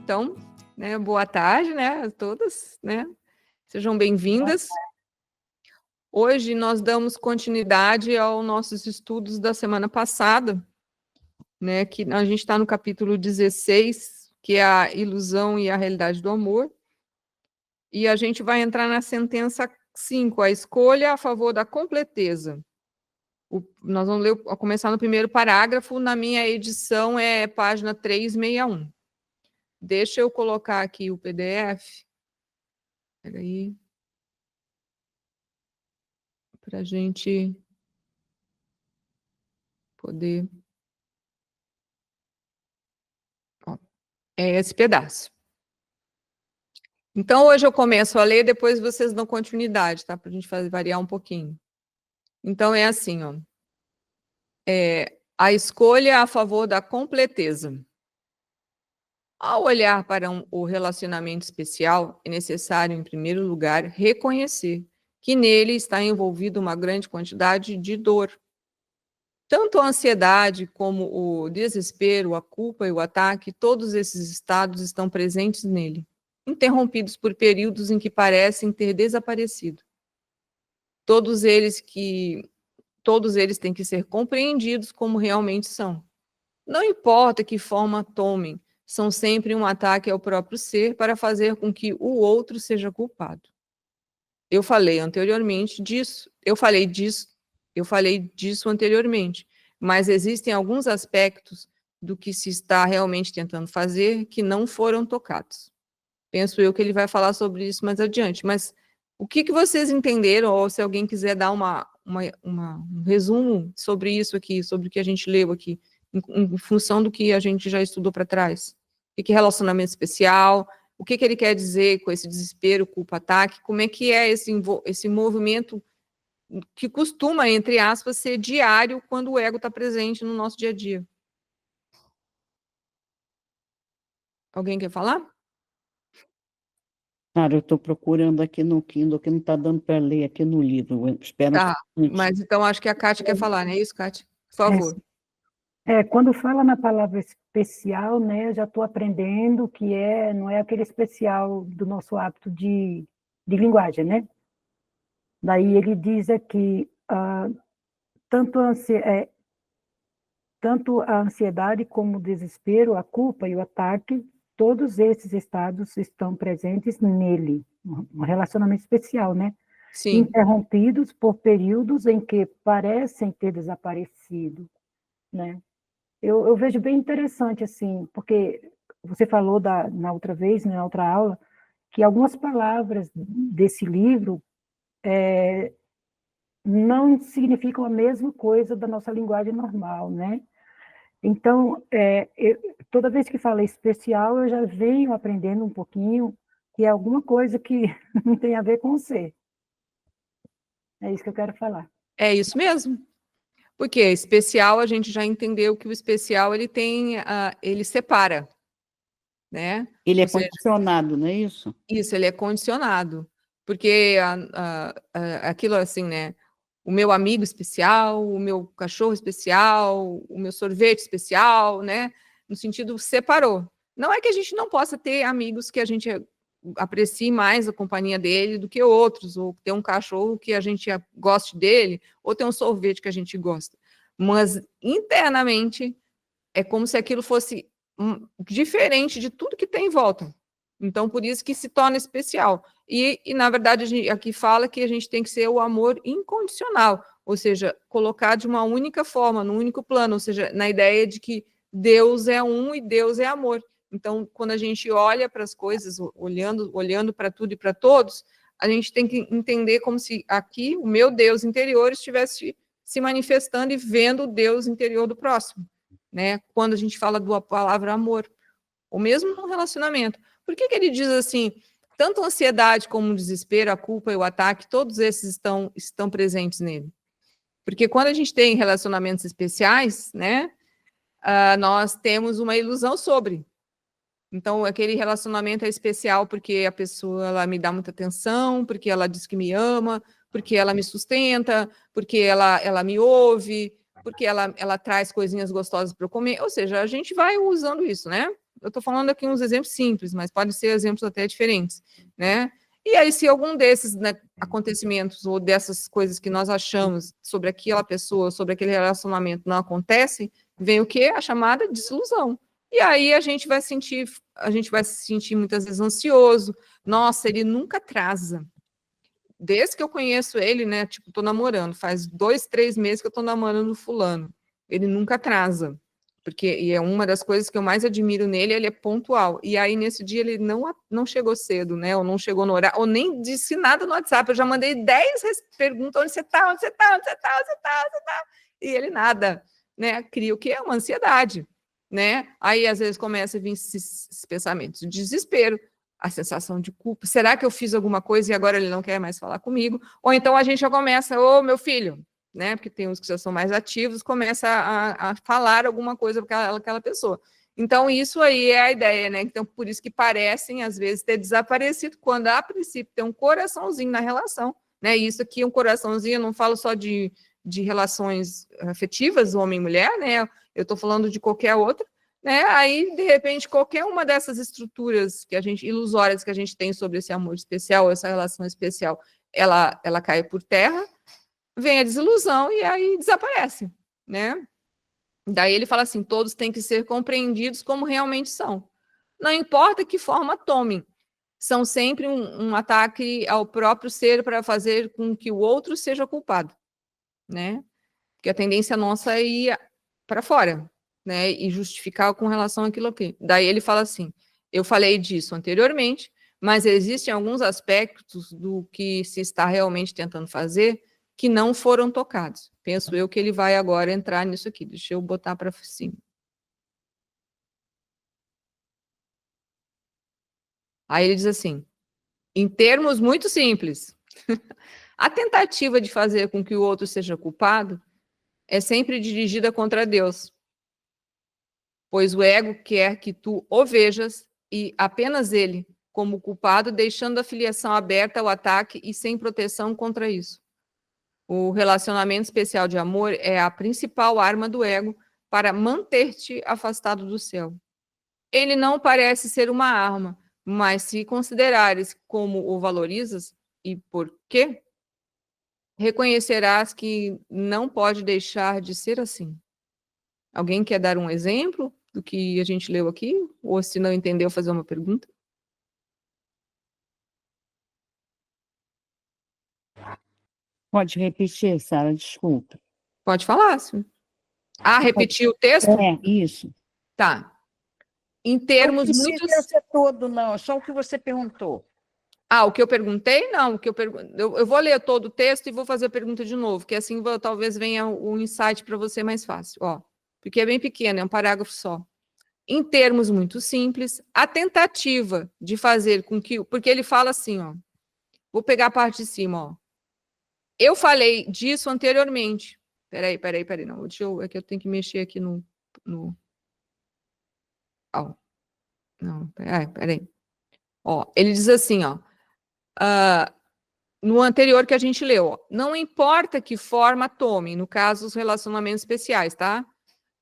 Então, né, boa tarde, né, a todas, né? Sejam bem-vindas. Hoje nós damos continuidade aos nossos estudos da semana passada, né, que a gente está no capítulo 16, que é a ilusão e a realidade do amor, e a gente vai entrar na sentença 5, a escolha a favor da completeza. Nós vamos começar no primeiro parágrafo, na minha edição é página 361. Deixa eu colocar aqui o PDF. Espera aí. Para a gente poder... Ó, é esse pedaço. Então, hoje eu começo a ler, depois vocês dão continuidade, tá? Para a gente variar um pouquinho. Então, é assim, ó. A escolha a favor da completeza. Ao olhar para o relacionamento especial, é necessário, em primeiro lugar, reconhecer que nele está envolvida uma grande quantidade de dor. Tanto a ansiedade como o desespero, a culpa e o ataque, todos esses estados estão presentes nele, interrompidos por períodos em que parecem ter desaparecido. Todos eles têm que ser compreendidos como realmente são. Não importa que forma tomem, são sempre um ataque ao próprio ser para fazer com que o outro seja culpado. Eu falei disso anteriormente, mas existem alguns aspectos do que se está realmente tentando fazer que não foram tocados. Penso eu que ele vai falar sobre isso mais adiante, mas o que vocês entenderam, ou se alguém quiser dar um resumo sobre isso aqui, sobre o que a gente leu aqui, em função do que a gente já estudou para trás? O que é relacionamento especial? O que ele quer dizer com esse desespero, culpa, ataque? Como é que é esse movimento que costuma, entre aspas, ser diário quando o ego está presente no nosso dia a dia? Alguém quer falar? Cara, eu estou procurando aqui no Kindle, que não está dando para ler aqui no livro. Espera Tá, um instante. mas então acho que a Kátia quer falar, não é isso, Kátia? Por favor. Quando fala na palavra especial, né, eu já estou aprendendo que não é aquele especial do nosso hábito de linguagem, né? Daí ele diz aqui, tanto a ansiedade como o desespero, a culpa e o ataque, todos esses estados estão presentes nele, um relacionamento especial, né? Sim. Interrompidos por períodos em que parecem ter desaparecido, né? Eu vejo bem interessante, assim, porque você falou na outra vez, na outra aula, que algumas palavras desse livro não significam a mesma coisa da nossa linguagem normal, né? Então, toda vez que falo especial, eu já venho aprendendo um pouquinho que é alguma coisa que não tem a ver com o ser. É isso que eu quero falar. É isso mesmo. Porque especial, a gente já entendeu que o especial, ele separa, né? Ele é condicionado, não é isso? Isso, ele é condicionado. Porque aquilo assim, né? O meu amigo especial, o meu cachorro especial, o meu sorvete especial, né? No sentido, separou. Não é que a gente não possa ter amigos que a gente aprecie mais a companhia dele do que outros, ou ter um cachorro que a gente goste dele, ou ter um sorvete que a gente gosta. Mas, internamente, é como se aquilo fosse diferente de tudo que tem em volta. Então, por isso que se torna especial. E na verdade, aqui fala que a gente tem que ser o amor incondicional, ou seja, colocar de uma única forma, num único plano, ou seja, na ideia de que Deus é um e Deus é amor. Então, quando a gente olha para as coisas, olhando para tudo e para todos, a gente tem que entender como se aqui o meu Deus interior estivesse se manifestando e vendo o Deus interior do próximo, né? Quando a gente fala da palavra amor, ou mesmo no relacionamento. Por que ele diz assim, tanto a ansiedade como o desespero, a culpa e o ataque, todos esses estão presentes nele? Porque quando a gente tem relacionamentos especiais, né, nós temos uma ilusão sobre. Então, aquele relacionamento é especial porque a pessoa ela me dá muita atenção, porque ela diz que me ama, porque ela me sustenta, porque ela me ouve, porque ela traz coisinhas gostosas para eu comer. Ou seja, a gente vai usando isso, né? Eu estou falando aqui uns exemplos simples, mas podem ser exemplos até diferentes, né? E aí, se algum desses, né, acontecimentos ou dessas coisas que nós achamos sobre aquela pessoa, sobre aquele relacionamento não acontecem, vem o quê? A chamada desilusão. E aí a gente vai se sentir muitas vezes ansioso. Nossa, ele nunca atrasa. Desde que eu conheço ele, né? Tipo, tô namorando, faz 2, 3 meses que eu tô namorando o fulano. Ele nunca atrasa. E é uma das coisas que eu mais admiro nele, ele é pontual. E aí, nesse dia, ele não chegou cedo, né? Ou não chegou no horário, ou nem disse nada no WhatsApp. Eu já mandei 10 perguntas: onde você tá? Onde você tá? Onde você tá? Onde você tá? Onde você tá? E ele nada, né? Cria o que é uma ansiedade, né? Aí, às vezes, começa a vir esses pensamentos de desespero, a sensação de culpa. Será que eu fiz alguma coisa e agora ele não quer mais falar comigo? Ou então a gente já começa: ô, meu filho, né? Porque tem uns que já são mais ativos, começa a falar alguma coisa para aquela pessoa. Então, isso aí é a ideia, né? Então, por isso que parecem, às vezes, ter desaparecido, quando, a princípio, tem um coraçãozinho na relação, né? E isso aqui, um coraçãozinho, eu não falo só de relações afetivas, homem e mulher, né? Eu estou falando de qualquer outra, né? Aí, de repente, qualquer uma dessas estruturas ilusórias que a gente tem sobre esse amor especial, essa relação especial, ela cai por terra, vem a desilusão e aí desaparece, né? Daí ele fala assim: todos têm que ser compreendidos como realmente são. Não importa que forma tomem, são sempre um ataque ao próprio ser para fazer com que o outro seja culpado, né? Porque a tendência nossa é ir para fora, né? E justificar com relação àquilo aqui. Daí ele fala assim: eu falei disso anteriormente, mas existem alguns aspectos do que se está realmente tentando fazer que não foram tocados. Penso eu que ele vai agora entrar nisso aqui. Deixa eu botar para cima. Aí ele diz assim: em termos muito simples, a tentativa de fazer com que o outro seja culpado é sempre dirigida contra Deus, pois o ego quer que tu o vejas e apenas ele como culpado, deixando a filiação aberta ao ataque e sem proteção contra isso. O relacionamento especial de amor é a principal arma do ego para manter-te afastado do céu. Ele não parece ser uma arma, mas se considerares como o valorizas, e por quê, reconhecerás que não pode deixar de ser assim. Alguém quer dar um exemplo do que a gente leu aqui? Ou se não entendeu, fazer uma pergunta? Pode repetir, Sara, desculpa. Pode falar, sim. Ah, repetir o texto? É, isso. Tá. Em Não termos precisa muito... ser todo, não, só o que você perguntou. Ah, o que eu perguntei? Não, o que eu vou ler todo o texto e vou fazer a pergunta de novo, que assim talvez venha um insight para você mais fácil. Ó, porque é bem pequeno, é um parágrafo só. Em termos muito simples, a tentativa de fazer com que... Porque ele fala assim, ó. Vou pegar a parte de cima, ó. Eu falei disso anteriormente. Peraí, não. É que eu tenho que mexer aqui no... Ó, não, peraí. Ó, ele diz assim, ó. No anterior que a gente leu, ó, não importa que forma tome, no caso, os relacionamentos especiais, tá?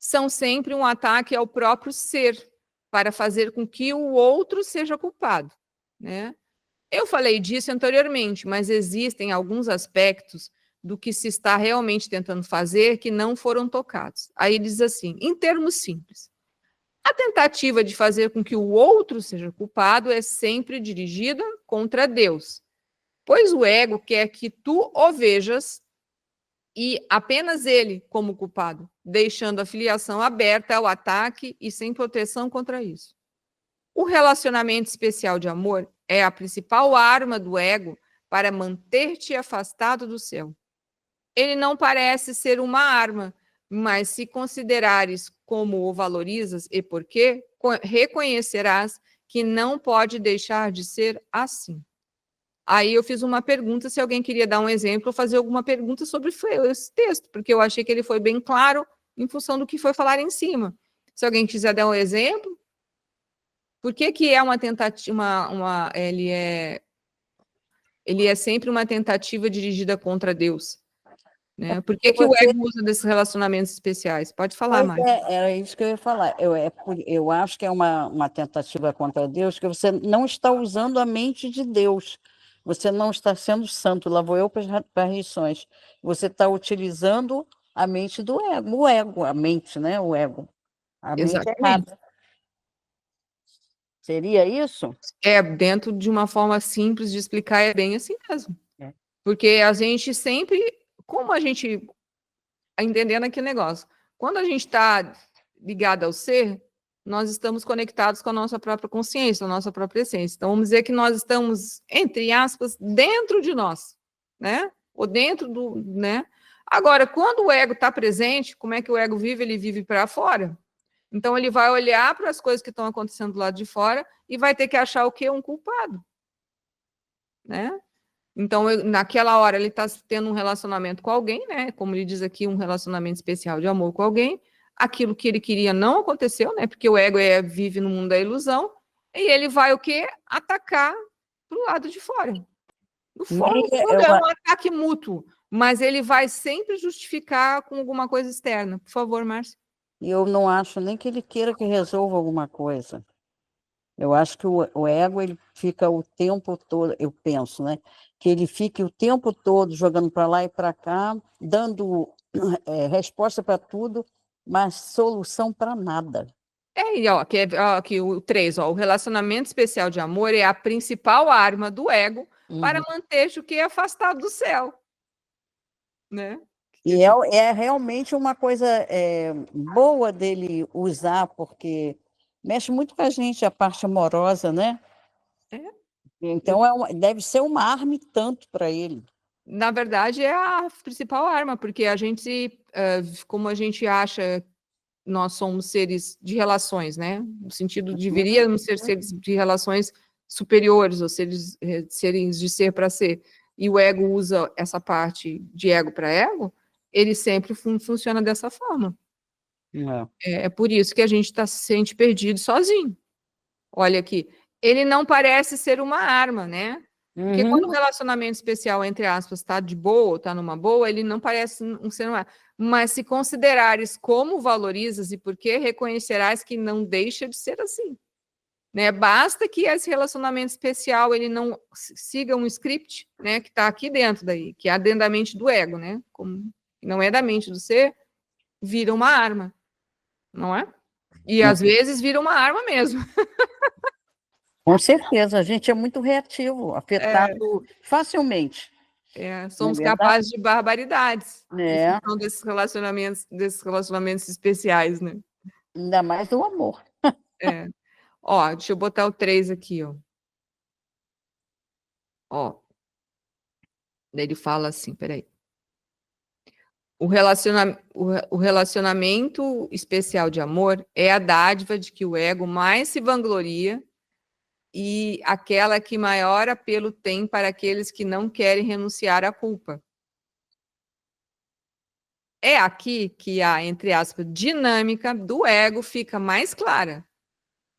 São sempre um ataque ao próprio ser, para fazer com que o outro seja culpado, né? Eu falei disso anteriormente, mas existem alguns aspectos do que se está realmente tentando fazer que não foram tocados. Aí diz assim, em termos simples, a tentativa de fazer com que o outro seja culpado é sempre dirigida contra Deus, pois o ego quer que tu o vejas e apenas ele como culpado, deixando a filiação aberta ao ataque e sem proteção contra isso. O relacionamento especial de amor é a principal arma do ego para manter-te afastado do céu. Ele não parece ser uma arma, mas se considerares como o valorizas e por quê, reconhecerás que não pode deixar de ser assim. Aí eu fiz uma pergunta, se alguém queria dar um exemplo ou fazer alguma pergunta sobre esse texto, porque eu achei que ele foi bem claro em função do que foi falar em cima. Se alguém quiser dar um exemplo, por que que é uma tentativa, ele é sempre uma tentativa dirigida contra Deus? né? Por que que o ego usa desses relacionamentos especiais? Pode falar, Mari. Era isso que eu ia falar. Eu acho que é uma tentativa contra Deus, que você não está usando a mente de Deus. Você não está sendo santo. Lá vou eu para as lições. Você está utilizando a mente do ego. O ego, a mente, né? O ego. A mente Exatamente. errada. Seria isso? É, dentro de uma forma simples de explicar, é bem assim mesmo. É. Porque a gente sempre, como a gente, entendendo aquele negócio, quando a gente está ligado ao ser, nós estamos conectados com a nossa própria consciência, a nossa própria essência. Então, vamos dizer que nós estamos, entre aspas, dentro de nós, né? Ou dentro do, né? Agora, quando o ego está presente, como é que o ego vive? Ele vive para fora. Então, ele vai olhar para as coisas que estão acontecendo do lado de fora e vai ter que achar o quê? Um culpado, né? Então, naquela hora, ele está tendo um relacionamento com alguém, né? Como ele diz aqui, um relacionamento especial de amor com alguém. Aquilo que ele queria não aconteceu, né? Porque o ego vive no mundo da ilusão. E ele vai o quê? Atacar para o lado de fora. No fundo, é um ataque mútuo. Mas ele vai sempre justificar com alguma coisa externa. Por favor, Márcia. Eu não acho nem que ele queira que resolva alguma coisa. Eu acho que o ego, ele fica o tempo todo, eu penso, né? Que ele fique o tempo todo jogando para lá e para cá, dando resposta para tudo, mas solução para nada. E, ó, aqui o 3, ó, o relacionamento especial de amor é a principal arma do ego para manter o que é afastado do céu. Né? E é realmente uma coisa boa dele usar, porque mexe muito com a gente, a parte amorosa, né? Então, deve ser uma arma e tanto para ele. Na verdade, é a principal arma, porque a gente, como a gente acha, nós somos seres de relações, né? No sentido, deveríamos ser seres de relações superiores, ou seres de ser para ser. E o ego usa essa parte de ego para ego, ele sempre funciona dessa forma. É por isso que a gente se sente perdido sozinho. Olha aqui, ele não parece ser uma arma, né? Porque quando o relacionamento especial, entre aspas, está de boa, está numa boa, ele não parece ser uma arma. Mas se considerares como valorizas e por que, reconhecerás que não deixa de ser assim. Né? Basta que esse relacionamento especial ele não siga um script, né, que está aqui dentro daí, que é dentro da mente do ego, né? Como não é da mente do ser, vira uma arma, não é? E às vezes vira uma arma mesmo. Com certeza, a gente é muito reativo, afetado facilmente. Somos capazes de barbaridades em função desses relacionamentos especiais, né? Ainda mais o amor. Ó, deixa eu botar o 3 aqui, ó. Ó. Ele fala assim, peraí. O relacionamento especial de amor é a dádiva de que o ego mais se vangloria e aquela que maior apelo tem para aqueles que não querem renunciar à culpa. É aqui que a, entre aspas, dinâmica do ego fica mais clara,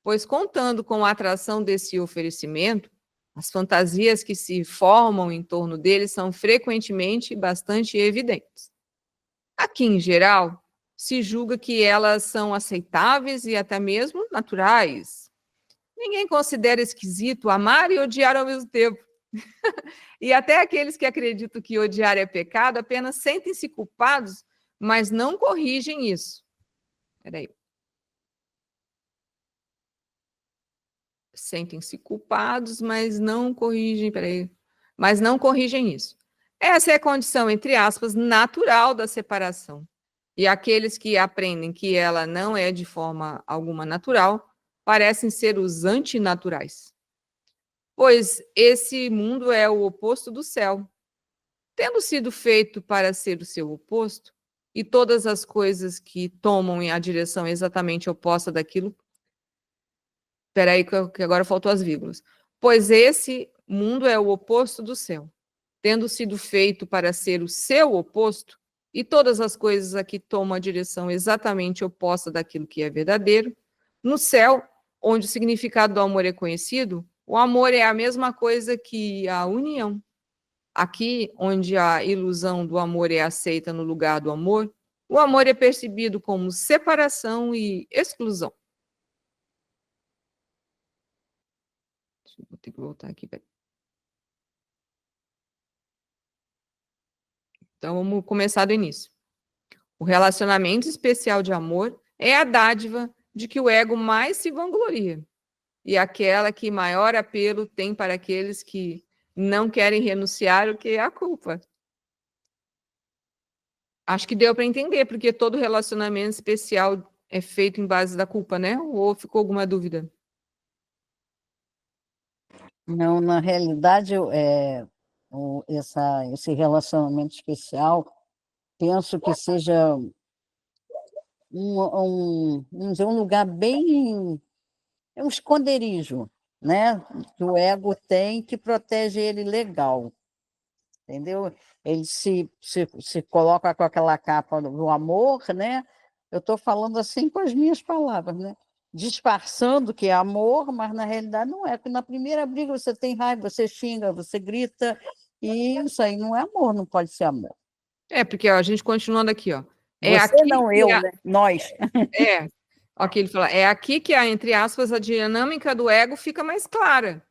pois contando com a atração desse oferecimento, as fantasias que se formam em torno dele são frequentemente bastante evidentes. Aqui, em geral, se julga que elas são aceitáveis e até mesmo naturais. Ninguém considera esquisito amar e odiar ao mesmo tempo. E até aqueles que acreditam que odiar é pecado apenas sentem-se culpados, mas não corrigem isso. Peraí. Sentem-se culpados, mas não corrigem. Peraí. Mas não corrigem isso. Essa é a condição, entre aspas, natural da separação. E aqueles que aprendem que ela não é de forma alguma natural, parecem ser os antinaturais. Pois esse mundo é o oposto do céu. Tendo sido feito para ser o seu oposto, e todas as coisas que tomam a direção exatamente oposta daquilo. Espera aí, que agora faltou as vírgulas. Pois esse mundo é o oposto do céu. Tendo sido feito para ser o seu oposto, e todas as coisas aqui tomam a direção exatamente oposta daquilo que é verdadeiro, no céu, onde o significado do amor é conhecido, o amor é a mesma coisa que a união. aqui onde a ilusão do amor é aceita no lugar do amor, o amor é percebido como separação e exclusão. Vou ter que voltar aqui. Então, vamos começar do início. O relacionamento especial de amor é a dádiva de que o ego mais se vangloria, e aquela que maior apelo tem para aqueles que não querem renunciar o que é a culpa. Acho que deu para entender, porque todo relacionamento especial é feito em base da culpa, né? Ou ficou alguma dúvida? Não, na realidade, esse relacionamento especial, penso que seja vamos dizer, um lugar bem, é um esconderijo, né? Que o ego tem, que protege ele legal, entendeu? Ele se coloca com aquela capa do amor, né? Eu estou falando assim com as minhas palavras, né? Disfarçando que é amor, mas na realidade não é, porque na primeira briga você tem raiva, você xinga, você grita, e isso aí não é amor, não pode ser amor. É, porque ó, a gente continuando aqui, ó. É Você aqui não, que eu, né? Nós. É, aqui ele fala, é aqui que entre aspas, a dinâmica do ego fica mais clara,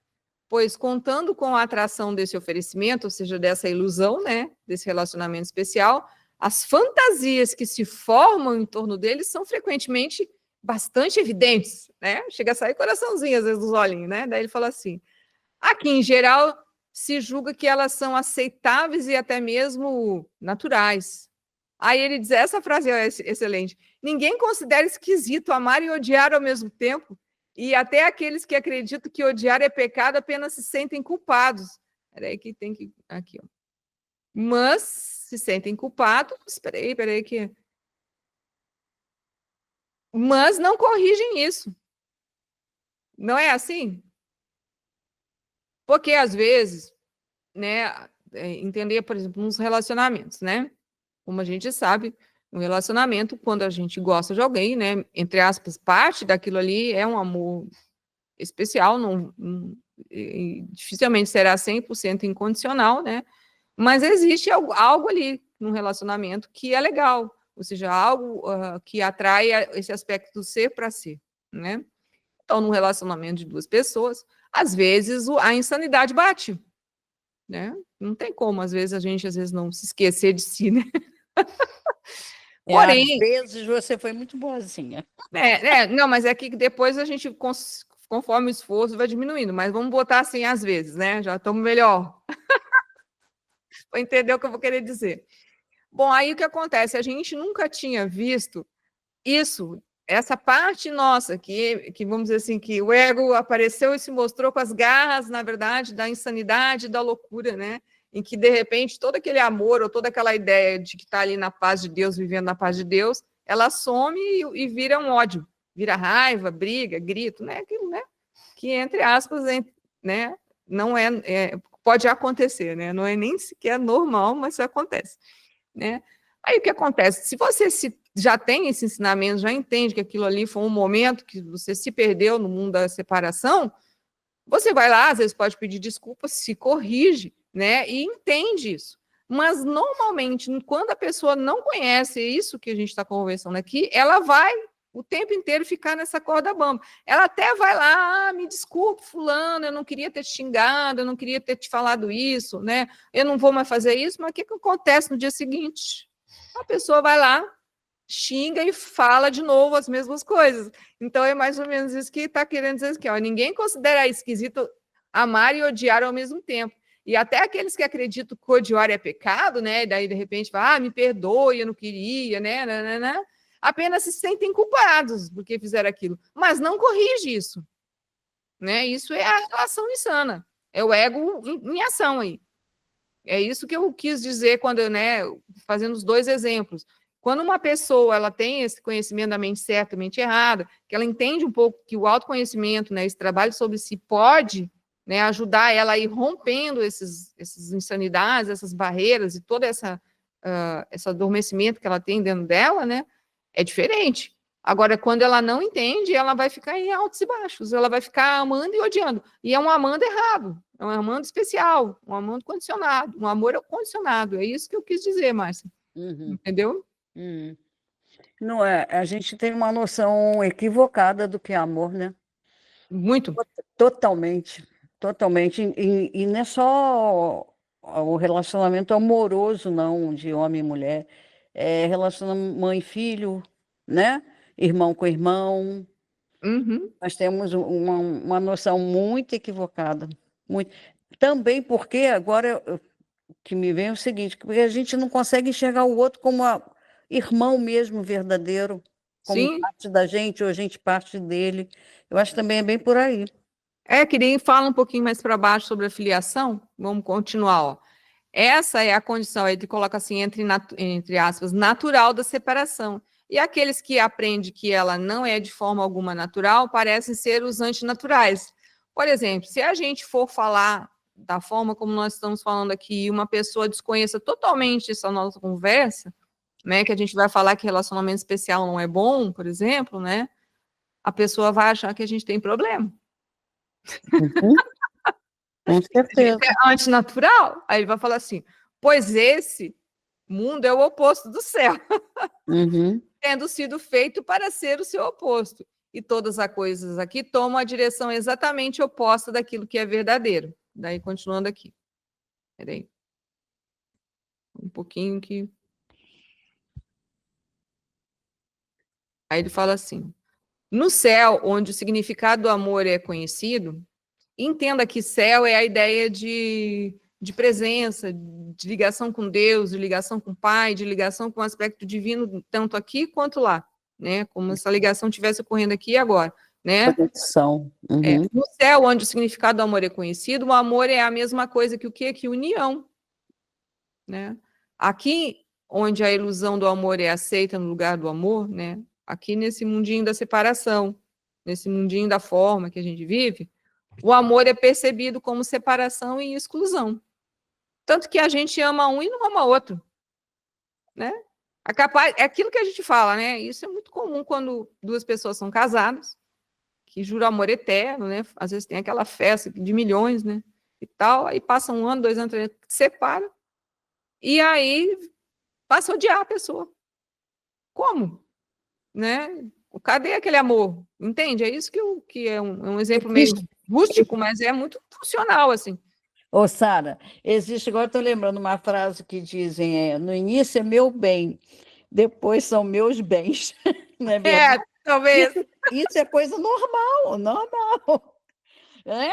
pois contando com a atração desse oferecimento, ou seja, dessa ilusão, né, desse relacionamento especial, as fantasias que se formam em torno deles são frequentemente bastante evidentes, né? Chega a sair coraçãozinho às vezes dos olhinhos, né? Daí ele fala assim: aqui em geral se julga que elas são aceitáveis e até mesmo naturais. Aí ele diz, essa frase é excelente: ninguém considera esquisito amar e odiar ao mesmo tempo, e até aqueles que acreditam que odiar é pecado apenas se sentem culpados. Peraí que tem que... Aqui, ó. Mas se sentem culpados... Peraí que... Mas não corrigem isso. Não é assim? Porque, às vezes, né, entender, por exemplo, nos relacionamentos, né? Como a gente sabe, um relacionamento, quando a gente gosta de alguém, né, entre aspas, parte daquilo ali é um amor especial, dificilmente será 100% incondicional, né? Mas existe algo ali no relacionamento que é legal, ou seja, algo que atrai esse aspecto do ser para ser, né? Então, num relacionamento de duas pessoas, às vezes a insanidade bate, né? Não tem como, às vezes não se esquecer de si, né? Às Porém, vezes você foi muito boazinha. não, mas é que depois a gente, conforme o esforço, vai diminuindo, mas vamos botar assim às vezes, né? Já estamos melhor. Para entender o que eu vou querer dizer. Bom, aí o que acontece? A gente nunca tinha visto isso, essa parte nossa, que vamos dizer assim, que o ego apareceu e se mostrou com as garras, na verdade, da insanidade, da loucura, né? Em que, de repente, todo aquele amor ou toda aquela ideia de que está ali na paz de Deus, vivendo na paz de Deus, ela some e vira um ódio, vira raiva, briga, grito, né? Aquilo, né? Que, entre aspas, né? Não pode acontecer, né? Não é nem sequer normal, mas isso acontece, né? Aí o que acontece? Se você já tem esse ensinamento, já entende que aquilo ali foi um momento que você se perdeu no mundo da separação, você vai lá, às vezes pode pedir desculpas, se corrige, né? E entende isso. Mas normalmente, quando a pessoa não conhece isso que a gente está conversando aqui, ela vai o tempo inteiro ficar nessa corda bamba. Ela até vai lá, me desculpe, fulano, eu não queria ter te xingado, eu não queria ter te falado isso, né? Eu não vou mais fazer isso, mas o que acontece no dia seguinte? A pessoa vai lá, xinga e fala de novo as mesmas coisas. Então é mais ou menos isso que está querendo dizer aqui, ó. Ninguém considera esquisito amar e odiar ao mesmo tempo. E até aqueles que acreditam que odiar é pecado, né? E daí de repente fala, me perdoe, eu não queria, né? Apenas se sentem culpados porque fizeram aquilo, mas não corrige isso, né? Isso é a relação insana, é o ego em ação aí. É isso que eu quis dizer quando, né, fazendo os dois exemplos. Quando uma pessoa ela tem esse conhecimento da mente certa, mente errada, que ela entende um pouco que o autoconhecimento, né, esse trabalho sobre si pode, né, ajudar ela a ir rompendo essas insanidades, essas barreiras e todo esse adormecimento que ela tem dentro dela, né, é diferente. Agora, quando ela não entende, ela vai ficar em altos e baixos, ela vai ficar amando e odiando. E é um amando errado, é um amando especial, um amando condicionado, um amor condicionado. É isso que eu quis dizer, Márcia. Entendeu? Não é, a gente tem uma noção equivocada do que é amor, né? Muito. Totalmente, totalmente. E não é só o relacionamento amoroso, não, de homem e mulher. É relacionamento mãe e filho, né? Irmão com irmão. Uhum. Nós temos uma noção muito equivocada. Muito. Também porque agora o que me vem é o seguinte, porque a gente não consegue enxergar o outro como irmão mesmo verdadeiro, como Sim. parte da gente, ou a gente parte dele. Eu acho que também é bem por aí. Que nem fala um pouquinho mais para baixo sobre a filiação. Vamos continuar, ó. Essa é a condição, ele coloca assim, entre aspas, natural da separação. E aqueles que aprendem que ela não é de forma alguma natural, parecem ser os antinaturais. Por exemplo, se a gente for falar da forma como nós estamos falando aqui, e uma pessoa desconheça totalmente essa nossa conversa, né, que a gente vai falar que relacionamento especial não é bom, por exemplo, né, a pessoa vai achar que a gente tem problema. Uhum. Com certeza. É antinatural, aí ele vai falar assim, pois esse mundo é o oposto do céu, Uhum. tendo sido feito para ser o seu oposto. E todas as coisas aqui tomam a direção exatamente oposta daquilo que é verdadeiro. Daí, continuando aqui. Peraí. Um pouquinho que... Aí ele fala assim, no céu, onde o significado do amor é conhecido, entenda que céu é a ideia de presença, de ligação com Deus, de ligação com o Pai, de ligação com o aspecto divino, tanto aqui quanto lá, né? Como essa ligação estivesse ocorrendo aqui e agora, né? Conexão. Uhum. No céu, onde o significado do amor é conhecido, o amor é a mesma coisa que o quê? Que união, né? Aqui, onde a ilusão do amor é aceita no lugar do amor, né? Aqui nesse mundinho da separação, nesse mundinho da forma que a gente vive, o amor é percebido como separação e exclusão. Tanto que a gente ama um e não ama outro, né? É aquilo que a gente fala, né? Isso é muito comum quando duas pessoas são casadas, que juram amor eterno, né? Às vezes tem aquela festa de milhões, né? E tal, aí passa 1 ano, 2 anos, 3 anos, separa, e aí passa a odiar a pessoa. Como? Né? Cadê aquele amor? Entende? É isso que é um exemplo meio rústico, mas é muito funcional, assim. Ô, Sara, existe, agora estou lembrando uma frase que dizem, no início é meu bem, depois são meus bens. Não é verdade? Talvez. Isso é coisa normal, normal.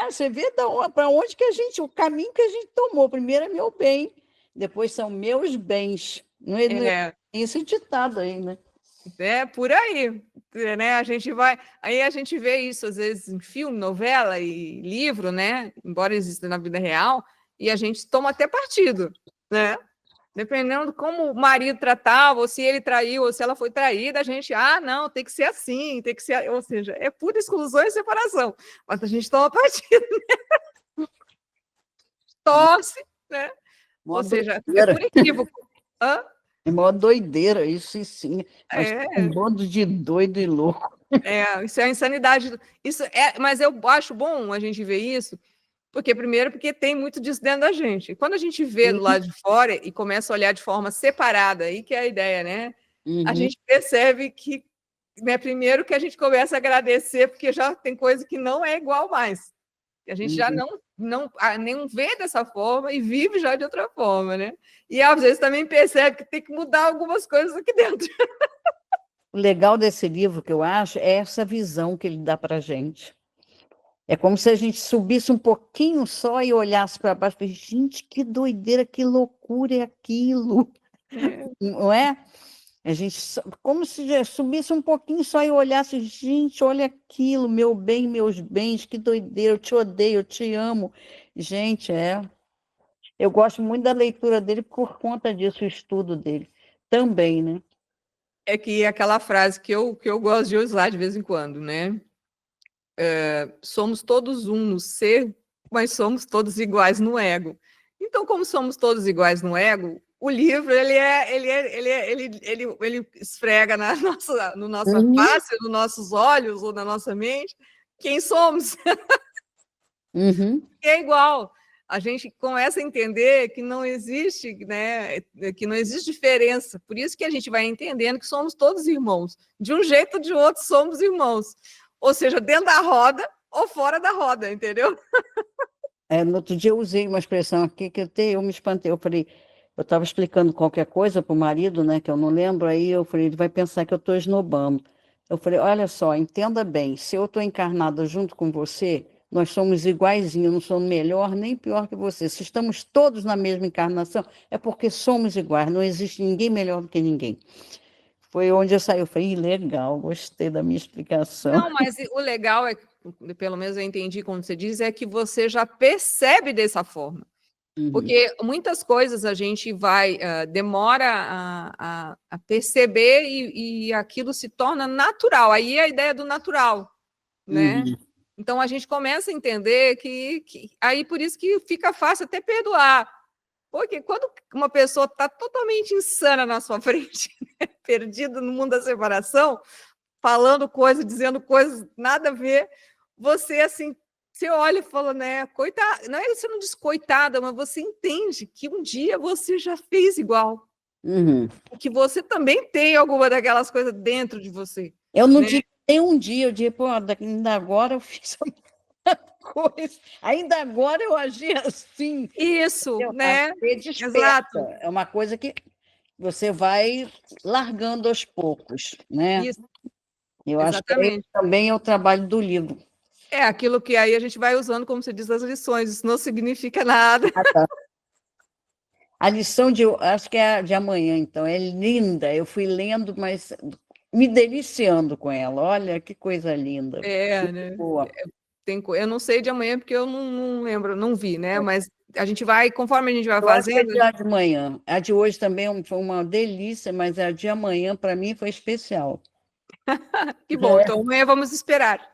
Você vê para onde que o caminho que a gente tomou. Primeiro é meu bem, depois são meus bens. Não é esse ditado aí, né? É por aí, né? Aí a gente vê isso às vezes em filme, novela e livro, né? Embora exista na vida real, e a gente toma até partido, né? Dependendo de como o marido tratava, ou se ele traiu, ou se ela foi traída, a gente, não, tem que ser assim, tem que ser, ou seja, é pura exclusão e separação. Mas a gente toma partido, né? Torce, né? Ou seja, é por equívoco. É maior doideira, isso sim. Um bando de doido e louco. Isso é a insanidade. Mas eu acho bom a gente ver isso, porque tem muito disso dentro da gente. Quando a gente vê do lado de fora e começa a olhar de forma separada, aí que é a ideia, né? A gente percebe que, né, primeiro que a gente começa a agradecer, porque já tem coisa que não é igual mais. A gente já nem vê dessa forma e vive já de outra forma, né? E às vezes também percebe que tem que mudar algumas coisas aqui dentro. O legal desse livro, que eu acho, é essa visão que ele dá para a gente. É como se a gente subisse um pouquinho só e olhasse para baixo e falasse, gente, que doideira, que loucura é aquilo. Não é? A gente, como se subisse um pouquinho só e olhasse, gente, olha aquilo, meu bem, meus bens, que doideira, eu te odeio, eu te amo. Gente, eu gosto muito da leitura dele por conta disso, o estudo dele também, né? É que aquela frase que eu gosto de usar de vez em quando, né? Somos todos um no ser, mas somos todos iguais no ego. Então, como somos todos iguais no ego, o livro ele esfrega na no nossa face, nos nossos olhos ou na nossa mente quem somos. É igual. A gente começa a entender que não existe, né, que não existe diferença. Por isso que a gente vai entendendo que somos todos irmãos. De um jeito ou de outro, somos irmãos. Ou seja, dentro da roda ou fora da roda, entendeu? No outro dia eu usei uma expressão aqui que eu me espantei. Eu falei, eu estava explicando qualquer coisa para o marido, né, que eu não lembro, aí eu falei, ele vai pensar que eu estou esnobando. Eu falei, olha só, entenda bem, se eu estou encarnada junto com você, nós somos iguaizinhos, não somos melhor nem pior que você. Se estamos todos na mesma encarnação, é porque somos iguais, não existe ninguém melhor do que ninguém. Foi onde eu saí, eu falei, legal, gostei da minha explicação. Não, mas o legal é, pelo menos eu entendi como você diz, é que você já percebe dessa forma. Porque muitas coisas a gente demora a perceber e aquilo se torna natural. Aí é a ideia do natural, né? Então a gente começa a entender que aí por isso que fica fácil até perdoar. Porque quando uma pessoa está totalmente insana na sua frente, né? Perdida no mundo da separação, falando coisas, dizendo coisas nada a ver, você assim, você olha e fala, né, coitada, não é que você não diz coitada, mas você entende que um dia você já fez igual, que você também tem alguma daquelas coisas dentro de você. Eu não né? digo nem um dia, eu digo, pô, ainda agora eu fiz uma coisa, ainda agora eu agi assim. Isso, Entendeu? né? Você desperta. Exato. É uma coisa que você vai largando aos poucos, né? Isso, Eu acho que exatamente. também é o trabalho do livro. É aquilo que aí a gente vai usando, como você diz, as lições. Isso não significa nada. A lição acho que é a de amanhã, então, é linda. Eu fui lendo, mas me deliciando com ela. Olha que coisa linda. Né? Boa. Eu não sei de amanhã porque eu não lembro, não vi, né? Mas a gente vai, conforme a gente vai Eu acho que é fazendo. de lá de manhã. A de hoje também foi uma delícia, mas a de amanhã, para mim, foi especial. Que bom, então amanhã vamos esperar.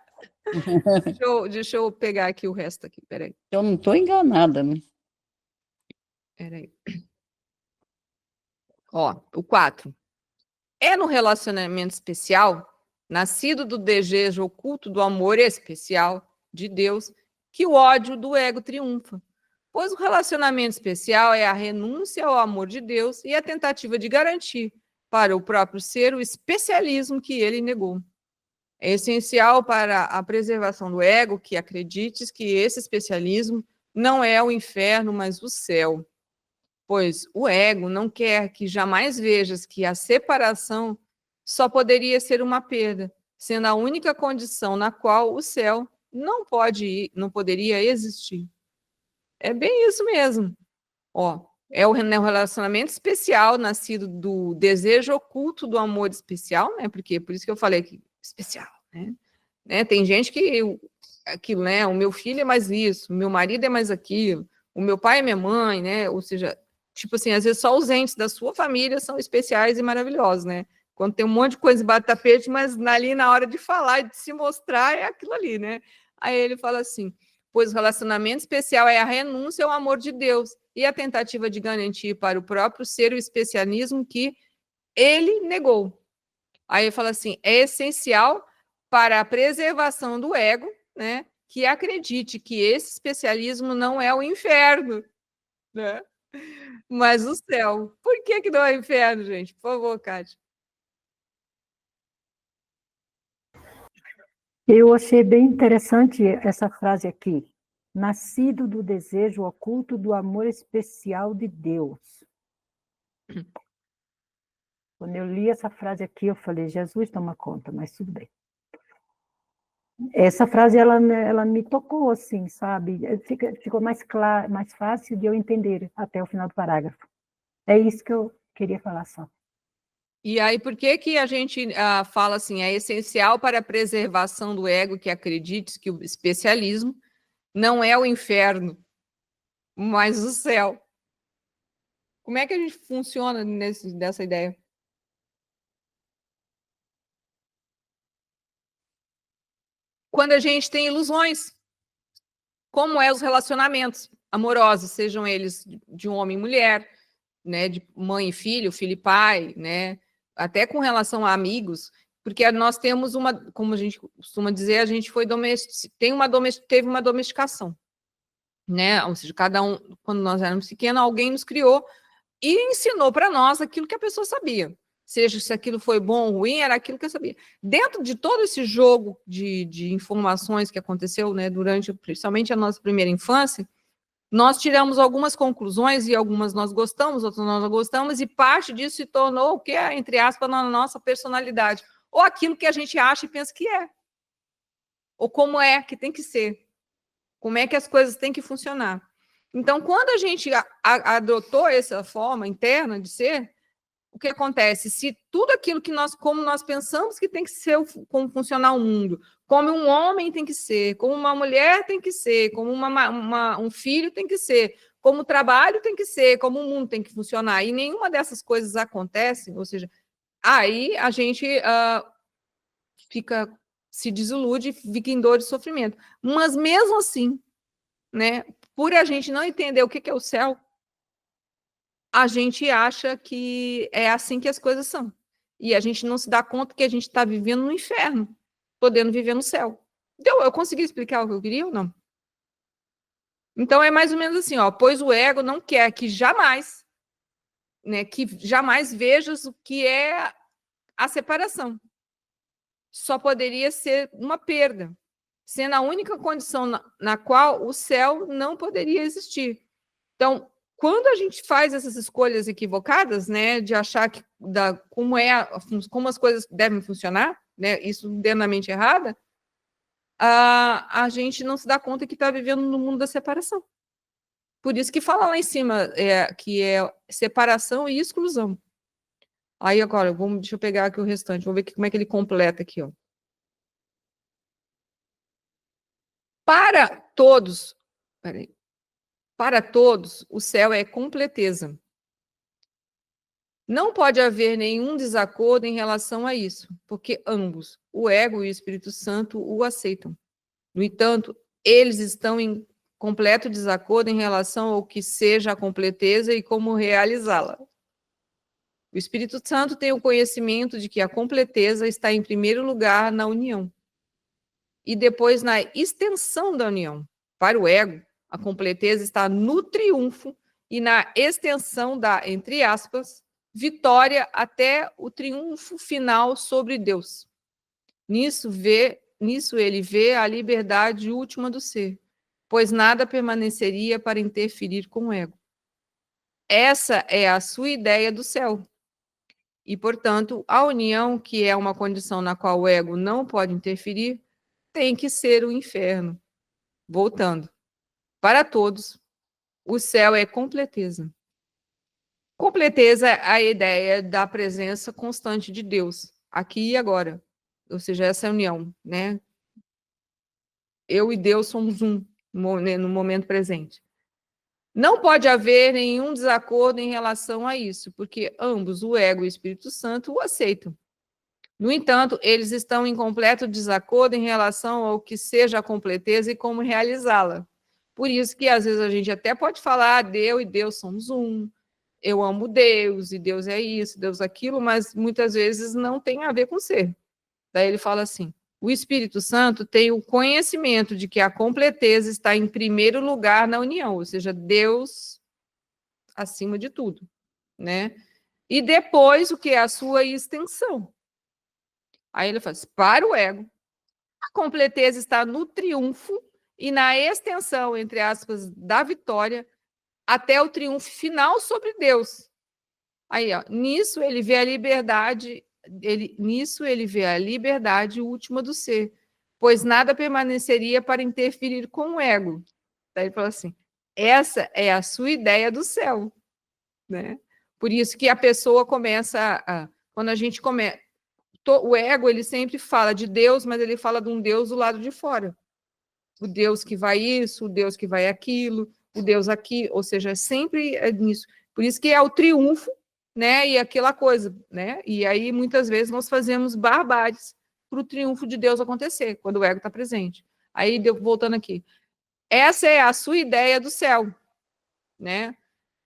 Deixa eu pegar aqui o resto aqui, peraí. Eu não estou enganada, né? Peraí. Ó, o 4. É no relacionamento especial, nascido do desejo oculto do amor especial de Deus, que o ódio do ego triunfa. Pois o relacionamento especial é a renúncia ao amor de Deus e a tentativa de garantir para o próprio ser o especialismo que ele negou. É essencial para a preservação do ego que acredites que esse especialismo não é o inferno, mas o céu. Pois o ego não quer que jamais vejas que a separação só poderia ser uma perda, sendo a única condição na qual o céu não poderia existir. É bem isso mesmo. Ó, é o relacionamento especial nascido do desejo oculto do amor especial, né? Porque por isso que eu falei que especial, né? Tem gente que aquilo, né? O meu filho é mais isso, o meu marido é mais aquilo, o meu pai é minha mãe, né? Ou seja, tipo assim, às vezes só os entes da sua família são especiais e maravilhosos, né? Quando tem um monte de coisa embaixo do tapete, mas ali na hora de falar e de se mostrar é aquilo ali, né? Aí ele fala assim: pois o relacionamento especial é a renúncia ao amor de Deus e a tentativa de garantir para o próprio ser o especialismo que ele negou. Aí ele fala assim: é essencial para a preservação do ego, né, que acredite que esse especialismo não é o inferno, né, mas o céu. Por que não é o inferno, gente? Por favor, Kátia. Eu achei bem interessante essa frase aqui. Nascido do desejo oculto do amor especial de Deus. Quando eu li essa frase aqui, eu falei, Jesus toma conta, mas tudo bem. Essa frase, ela me tocou, assim, sabe? Ficou mais claro, mais fácil de eu entender até o final do parágrafo. É isso que eu queria falar só. E aí, por que a gente fala assim, é essencial para a preservação do ego que acredite que o especialismo não é o inferno, mas o céu? Como é que a gente funciona dessa ideia? Quando a gente tem ilusões, como é os relacionamentos amorosos, sejam eles de um homem e mulher, né, de mãe e filho, filho e pai, né, até com relação a amigos, porque nós temos uma, como a gente costuma dizer, a gente foi teve uma domesticação, né, ou seja, cada um, quando nós éramos pequenos, alguém nos criou e ensinou para nós aquilo que a pessoa sabia. Seja se aquilo foi bom ou ruim, era aquilo que eu sabia. Dentro de todo esse jogo de informações que aconteceu, né, durante, principalmente a nossa primeira infância, nós tiramos algumas conclusões e algumas nós gostamos, outras nós não gostamos, e parte disso se tornou o que é, entre aspas, na nossa personalidade. Ou aquilo que a gente acha e pensa que é. Ou como é que tem que ser. Como é que as coisas têm que funcionar. Então, quando a gente adotou essa forma interna de ser, o que acontece? Se tudo aquilo que como nós pensamos que tem que ser, como funcionar o mundo, como um homem tem que ser, como uma mulher tem que ser, como um filho tem que ser, como o trabalho tem que ser, como o mundo tem que funcionar, e nenhuma dessas coisas acontece, ou seja, aí a gente se desilude, fica em dor e sofrimento. Mas mesmo assim, né, por a gente não entender o que é o céu, a gente acha que é assim que as coisas são. E a gente não se dá conta que a gente está vivendo no inferno, podendo viver no céu. Então, eu consegui explicar o que eu queria ou não? Então, é mais ou menos assim, ó, pois o ego não quer que jamais vejas o que é a separação. Só poderia ser uma perda, sendo a única condição na qual o céu não poderia existir. Então, quando a gente faz essas escolhas equivocadas, né, de achar que como as coisas devem funcionar, né, isso dentro da mente errada, a gente não se dá conta que está vivendo no mundo da separação. Por isso que fala lá em cima que é separação e exclusão. Aí agora, deixa eu pegar aqui o restante, vamos ver como é que ele completa aqui, ó. Para todos, o céu é completeza. Não pode haver nenhum desacordo em relação a isso, porque ambos, o ego e o Espírito Santo, o aceitam. No entanto, eles estão em completo desacordo em relação ao que seja a completeza e como realizá-la. O Espírito Santo tem o conhecimento de que a completeza está em primeiro lugar na união e depois na extensão da união. Para o ego, a completeza está no triunfo e na extensão da, entre aspas, vitória até o triunfo final sobre Deus. Nisso ele vê a liberdade última do ser, pois nada permaneceria para interferir com o ego. Essa é a sua ideia do céu. E, portanto, a união, que é uma condição na qual o ego não pode interferir, tem que ser o inferno. Voltando. Para todos, o céu é completeza. Completeza é a ideia da presença constante de Deus, aqui e agora. Ou seja, essa união, né? Eu e Deus somos um no momento presente. Não pode haver nenhum desacordo em relação a isso, porque ambos, o ego e o Espírito Santo, o aceitam. No entanto, eles estão em completo desacordo em relação ao que seja a completeza e como realizá-la. Por isso que, às vezes, a gente até pode falar, eu e Deus somos um, eu amo Deus, e Deus é isso, Deus é aquilo, mas muitas vezes não tem a ver com ser. Daí ele fala assim, o Espírito Santo tem o conhecimento de que a completeza está em primeiro lugar na união, ou seja, Deus acima de tudo, né? E depois, o que é a sua extensão. Aí ele fala assim, para o ego, a completeza está no triunfo e na extensão, entre aspas, da vitória, até o triunfo final sobre Deus. Aí, ó, nisso ele vê a liberdade última do ser, pois nada permaneceria para interferir com o ego. Daí ele fala assim, essa é a sua ideia do céu, né? Por isso que a pessoa começa quando a gente começa, o ego, ele sempre fala de Deus, mas ele fala de um Deus do lado de fora. O Deus que vai isso, o Deus que vai aquilo, o Deus aqui, ou seja, sempre é nisso. Por isso que é o triunfo, né, e aquela coisa, né? E aí, muitas vezes, nós fazemos barbáries para o triunfo de Deus acontecer, quando o ego está presente. Aí, voltando aqui. Essa é a sua ideia do céu, né?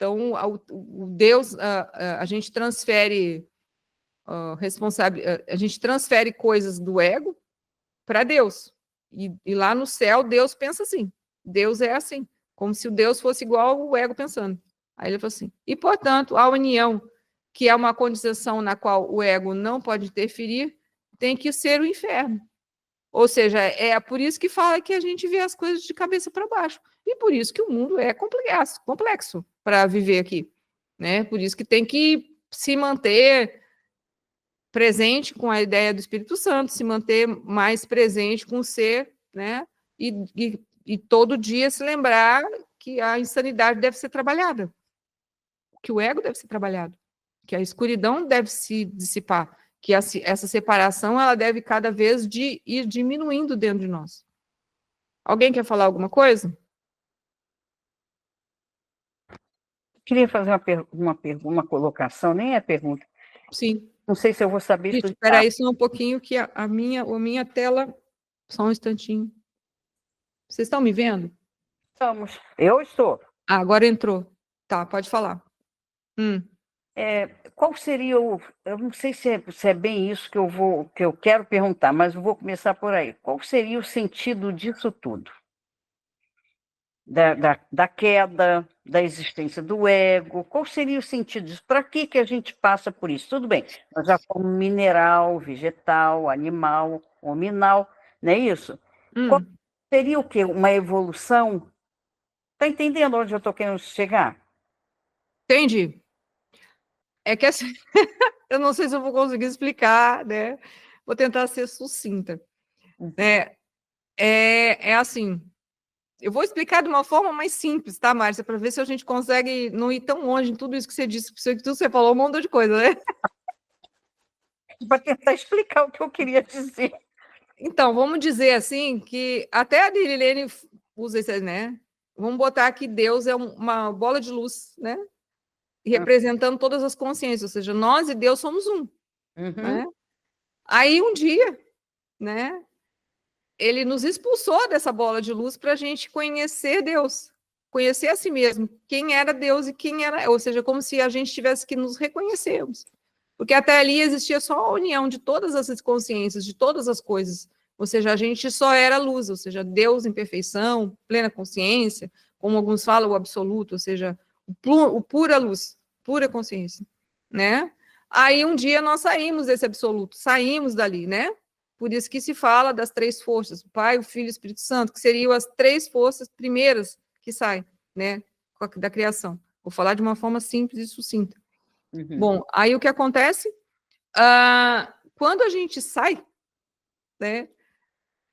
Então, o Deus, a gente transfere a gente transfere coisas do ego para Deus. E lá no céu, Deus pensa assim. Deus é assim, como se o Deus fosse igual ao ego pensando. Aí ele falou assim, e, portanto, a união, que é uma condição na qual o ego não pode interferir, tem que ser o inferno. Ou seja, é por isso que fala que a gente vê as coisas de cabeça para baixo. E por isso que o mundo é complexo para viver aqui. Né? Por isso que tem que se manter presente com a ideia do Espírito Santo, se manter mais presente com o ser, né? E todo dia se lembrar que a insanidade deve ser trabalhada, que o ego deve ser trabalhado, que a escuridão deve se dissipar, que essa separação ela deve cada vez ir diminuindo dentro de nós. Alguém quer falar alguma coisa? Queria fazer uma colocação, nem é pergunta. Sim. Não sei se eu vou saber explicar. Espera aí só um pouquinho que a minha tela... Só um instantinho. Vocês estão me vendo? Estamos. Eu estou. Ah, agora entrou. Tá, pode falar. Qual seria o... Eu não sei se é bem isso que eu quero perguntar, mas eu vou começar por aí. Qual seria o sentido disso tudo? Da queda, da existência do ego, qual seria o sentido disso? Para que a gente passa por isso? Tudo bem, nós já fomos mineral, vegetal, animal, hominal, não é isso? Qual seria o quê? Uma evolução? Está entendendo onde eu estou querendo chegar? Entendi. É que assim, eu não sei se eu vou conseguir explicar, né? Vou tentar ser sucinta. É assim... Eu vou explicar de uma forma mais simples, tá, Márcia? Para ver se a gente consegue não ir tão longe em tudo isso que você disse, porque tudo você falou um monte de coisa, né? Para tentar explicar o que eu queria dizer. Então, vamos dizer assim, que até a Dirilene usa isso, né? Vamos botar que Deus é uma bola de luz, né? Representando todas as consciências, ou seja, nós e Deus somos um. Né? Aí um dia, né? Ele nos expulsou dessa bola de luz para a gente conhecer Deus, conhecer a si mesmo, quem era Deus e quem era, ou seja, como se a gente tivesse que nos reconhecermos. Porque até ali existia só a união de todas essas consciências, de todas as coisas. Ou seja, a gente só era luz, ou seja, Deus em perfeição, plena consciência, como alguns falam, o absoluto, ou seja, o pura luz, pura consciência, né? Aí um dia nós saímos desse absoluto, saímos dali, né? Por isso que se fala das três forças, o Pai, o Filho e o Espírito Santo, que seriam as três forças primeiras que saem, né, da criação. Vou falar de uma forma simples e sucinta. Bom, aí o que acontece? Quando a gente sai, né,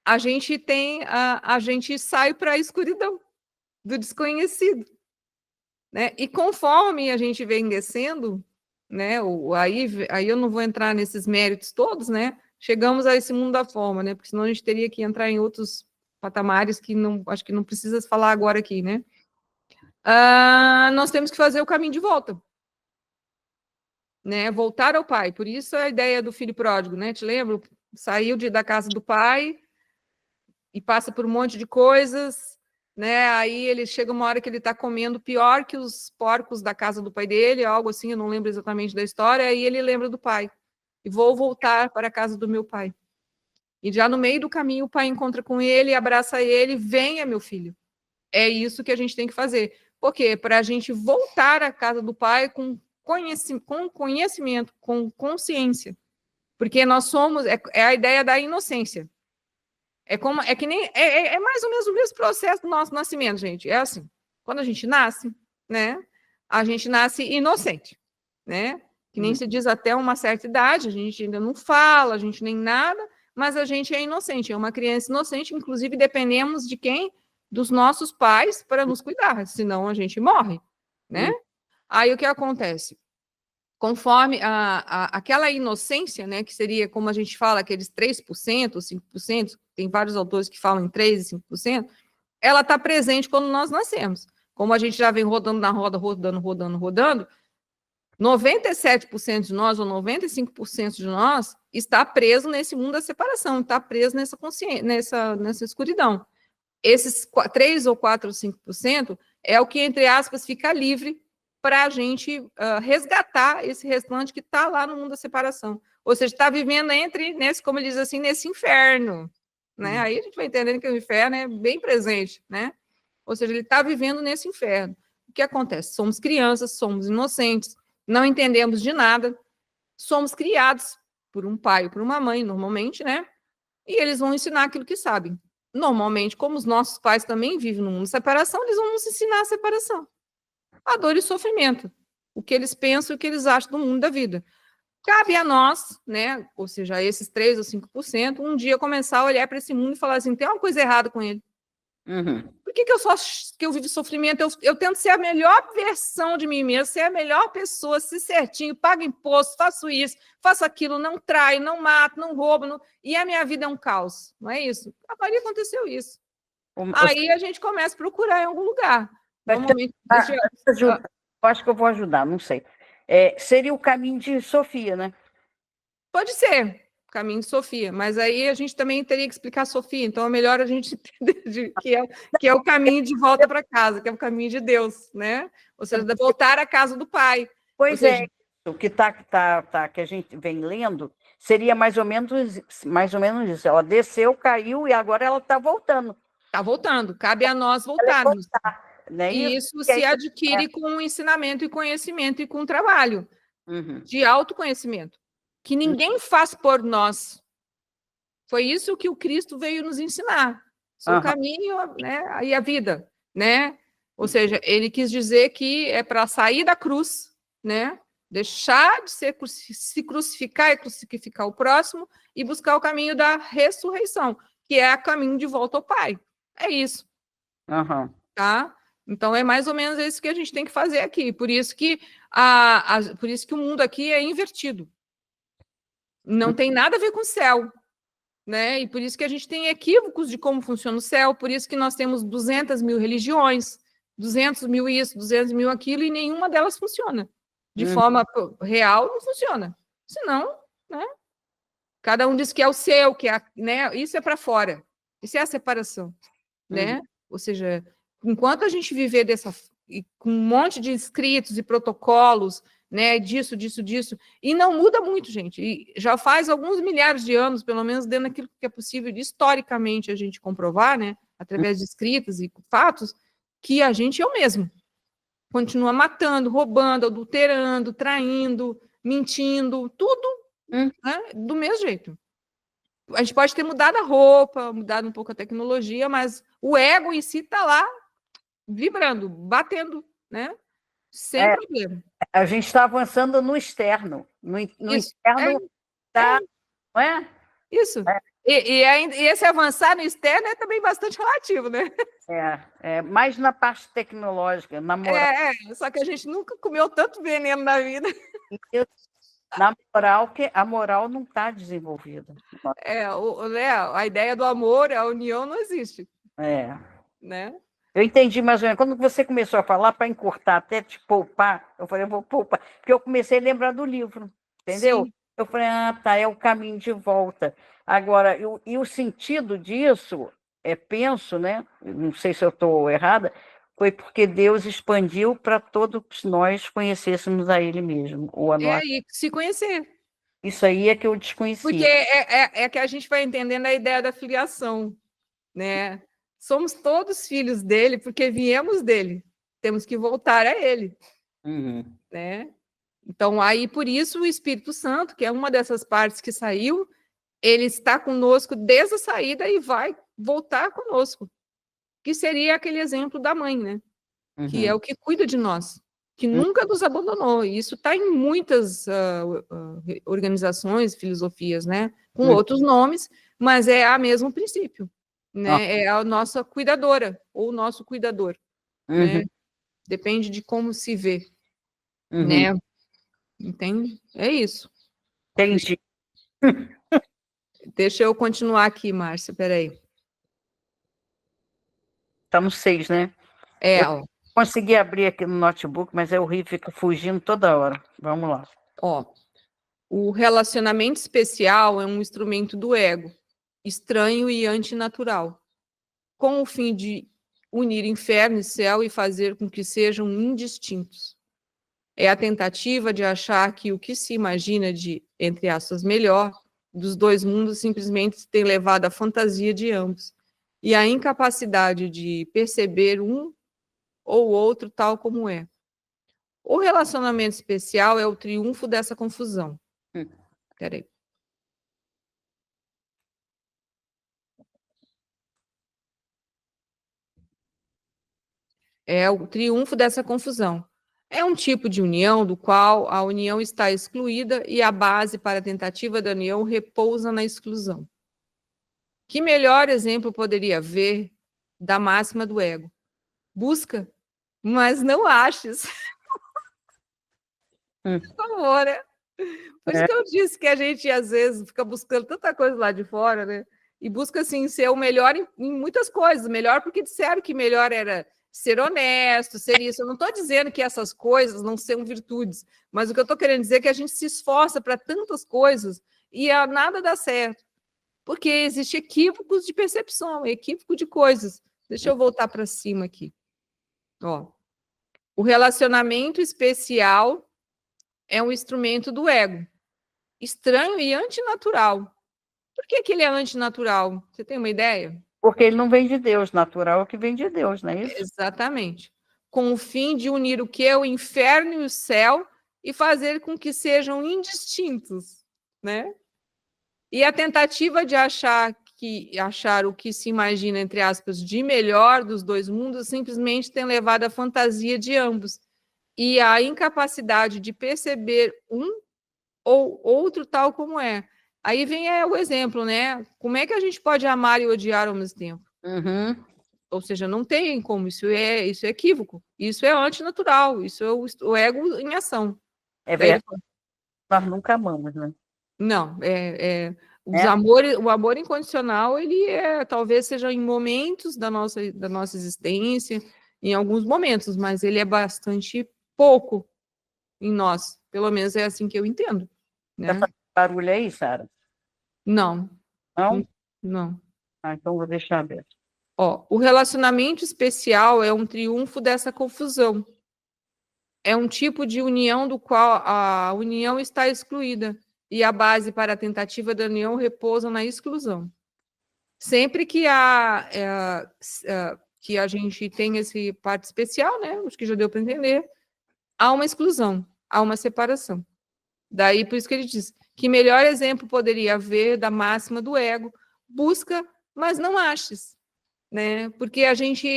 a gente sai para a escuridão do desconhecido, né? E conforme a gente vem descendo, né, aí eu não vou entrar nesses méritos todos, né? Chegamos a esse mundo da forma, né? Porque senão a gente teria que entrar em outros patamares que não, acho que não precisa falar agora aqui, né? Nós temos que fazer o caminho de volta, né? Voltar ao pai. Por isso a ideia do filho pródigo, né? Te lembro? Saiu da casa do pai e passa por um monte de coisas, né? Aí ele chega uma hora que ele está comendo pior que os porcos da casa do pai dele, algo assim, eu não lembro exatamente da história, aí ele lembra do pai. E vou voltar para a casa do meu pai. E já no meio do caminho o pai encontra com ele, abraça ele, venha meu filho. É isso que a gente tem que fazer. Por quê? Para a gente voltar à casa do pai com conhecimento, com consciência. Porque nós somos, é a ideia da inocência. É que nem, é mais ou menos o mesmo processo do nosso nascimento, gente. É assim, quando a gente nasce, né, a gente nasce inocente, né? Que nem se diz até uma certa idade, a gente ainda não fala, a gente nem nada, mas a gente é inocente, é uma criança inocente, inclusive dependemos de quem? Dos nossos pais para nos cuidar, senão a gente morre, né? Aí o que acontece? Conforme aquela inocência, né, que seria, como a gente fala, aqueles 3%, 5%, tem vários autores que falam em 3% e 5%, ela está presente quando nós nascemos. Como a gente já vem rodando na roda, rodando, 97% de nós, ou 95% de nós, está preso nesse mundo da separação, está preso nessa consciência, nessa escuridão. Esses 3 ou 4 ou 5% é o que, entre aspas, fica livre para a gente resgatar esse restante que está lá no mundo da separação. Ou seja, está vivendo nesse, como ele diz assim, nesse inferno. Né? Aí a gente vai entendendo que o inferno é bem presente, né? Ou seja, ele está vivendo nesse inferno. O que acontece? Somos crianças, somos inocentes, não entendemos de nada, somos criados por um pai ou por uma mãe, normalmente, né? E eles vão ensinar aquilo que sabem. Normalmente, como os nossos pais também vivem no mundo de separação, eles vão nos ensinar a separação. A dor e o sofrimento. O que eles pensam e o que eles acham do mundo da vida. Cabe a nós, né? Ou seja, esses 3 ou 5%, um dia começar a olhar para esse mundo e falar assim, tem uma coisa errada com ele. Por que eu vivo sofrimento? Eu tento ser a melhor versão de mim mesma, ser a melhor pessoa, ser certinho, pago imposto, faço isso, faço aquilo, não traio, não mato, não roubo, e a minha vida é um caos, não é isso? A Maria aconteceu isso. Aí a gente começa a procurar em algum lugar. Normalmente, eu acho que eu vou ajudar, não sei. Seria o caminho de Sofia, né? Pode ser. Caminho de Sofia, mas aí a gente também teria que explicar Sofia, então é melhor a gente entender que é o caminho de volta para casa, que é o caminho de Deus, né? Ou seja, de voltar à casa do Pai. Pois é, o que que a gente vem lendo seria mais ou menos isso. Ela desceu, caiu e agora ela está voltando. Está voltando, cabe a nós voltarmos. Né? E isso se adquire com o ensinamento e conhecimento e com o trabalho de autoconhecimento. Que ninguém faz por nós. Foi isso que o Cristo veio nos ensinar. Seu caminho, né, e a vida, né? Ou seja, ele quis dizer que é para sair da cruz, né? Deixar de se crucificar e crucificar o próximo e buscar o caminho da ressurreição, que é o caminho de volta ao Pai. É isso. Tá? Então é mais ou menos isso que a gente tem que fazer aqui. Por isso que o mundo aqui é invertido. Não tem nada a ver com o céu, né? E por isso que a gente tem equívocos de como funciona o céu, por isso que nós temos 200 mil religiões, 200 mil isso, 200 mil aquilo, e nenhuma delas funciona. De forma real, não funciona. Senão, né? Cada um diz que é o seu, que é, né? Isso é para fora. Isso é a separação, né? Ou seja, enquanto a gente viver com um monte de escritos e protocolos, né, disso, e não muda muito, gente, e já faz alguns milhares de anos, pelo menos dentro daquilo que é possível de, historicamente a gente comprovar, né, através de escritas e fatos, que a gente é o mesmo, continua matando, roubando, adulterando, traindo, mentindo, tudo né, do mesmo jeito. A gente pode ter mudado a roupa, mudado um pouco a tecnologia, mas o ego em si está lá vibrando, batendo, né? Sem problema. A gente está avançando no externo. No externo está. Não é? Isso. E esse avançar no externo é também bastante relativo, né? Mais na parte tecnológica, na moral. Só que a gente nunca comeu tanto veneno na vida. Na moral, que a moral não está desenvolvida. A ideia do amor, a união não existe. Né? Eu entendi mais ou menos. Quando você começou a falar, para encurtar, até te poupar, eu falei, eu vou poupar, porque eu comecei a lembrar do livro, entendeu? Sim. Eu falei, é o caminho de volta. Agora, e o sentido disso, penso, né? Não sei se eu estou errada, foi porque Deus expandiu para todos nós conhecêssemos a Ele mesmo. E se conhecer. Isso aí é que eu desconhecia. Porque é que a gente vai entendendo a ideia da filiação, né? Somos todos filhos dele porque viemos dele. Temos que voltar a ele. Né? Então, aí, por isso, o Espírito Santo, que é uma dessas partes que saiu, ele está conosco desde a saída e vai voltar conosco. Que seria aquele exemplo da mãe, né? Que é o que cuida de nós, que nunca nos abandonou. E isso está em muitas organizações, filosofias, né? Com outros nomes, mas é o mesmo princípio. Né? É a nossa cuidadora, ou o nosso cuidador. Né? Depende de como se vê. Né? Entende? É isso. Entendi. Deixa eu continuar aqui, Márcia, peraí. Está no 6, né? Eu consegui abrir aqui no notebook, mas é horrível, fica fugindo toda hora. Vamos lá. O relacionamento especial é um instrumento do ego, estranho e antinatural, com o fim de unir inferno e céu e fazer com que sejam indistintos. é a tentativa de achar que o que se imagina de, entre aspas, melhor dos dois mundos simplesmente tem levado à fantasia de ambos e a incapacidade de perceber um ou outro tal como é. O relacionamento especial é o triunfo dessa confusão. Peraí. É o triunfo dessa confusão. É um tipo de união do qual a união está excluída e a base para a tentativa da união repousa na exclusão. Que melhor exemplo poderia haver da máxima do ego? Busca, mas não aches. Por favor, né? Por isso que eu disse que a gente, às vezes, fica buscando tanta coisa lá de fora, né? E busca, assim, ser o melhor em muitas coisas. Melhor porque disseram que melhor era ser honesto, ser isso. Eu não estou dizendo que essas coisas não são virtudes, mas o que eu estou querendo dizer é que a gente se esforça para tantas coisas e nada dá certo. Porque existe equívocos de percepção, equívoco de coisas. Deixa eu voltar para cima aqui. Ó, o relacionamento especial é um instrumento do ego, estranho e antinatural. Por que ele é antinatural? Você tem uma ideia? Porque ele não vem de Deus, natural é o que vem de Deus, não é isso? Exatamente. Com o fim de unir o que é o inferno e o céu e fazer com que sejam indistintos, né? E a tentativa de achar o que se imagina, entre aspas, de melhor dos dois mundos simplesmente tem levado à fantasia de ambos e à incapacidade de perceber um ou outro tal como é. Aí vem o exemplo, né? Como é que a gente pode amar e odiar ao mesmo tempo? Uhum. Ou seja, não tem como, isso é equívoco, isso é antinatural, isso é o ego em ação. É verdade, nós nunca amamos, né? Não, o amor incondicional, ele talvez seja em momentos da nossa existência, em alguns momentos, mas ele é bastante pouco em nós. Pelo menos é assim que eu entendo. Né? Tá fazendo barulho aí, Sara? Não. Não? Não. Ah, então vou deixar aberto. Ó, o relacionamento especial é um triunfo dessa confusão. É um tipo de união do qual a união está excluída e a base para a tentativa da união repousa na exclusão. Sempre que que a gente tem esse parte especial, né? Acho que já deu para entender, há uma exclusão, há uma separação. Daí, por isso que ele diz que melhor exemplo poderia haver da máxima do ego, busca, mas não aches. Né? Porque a gente,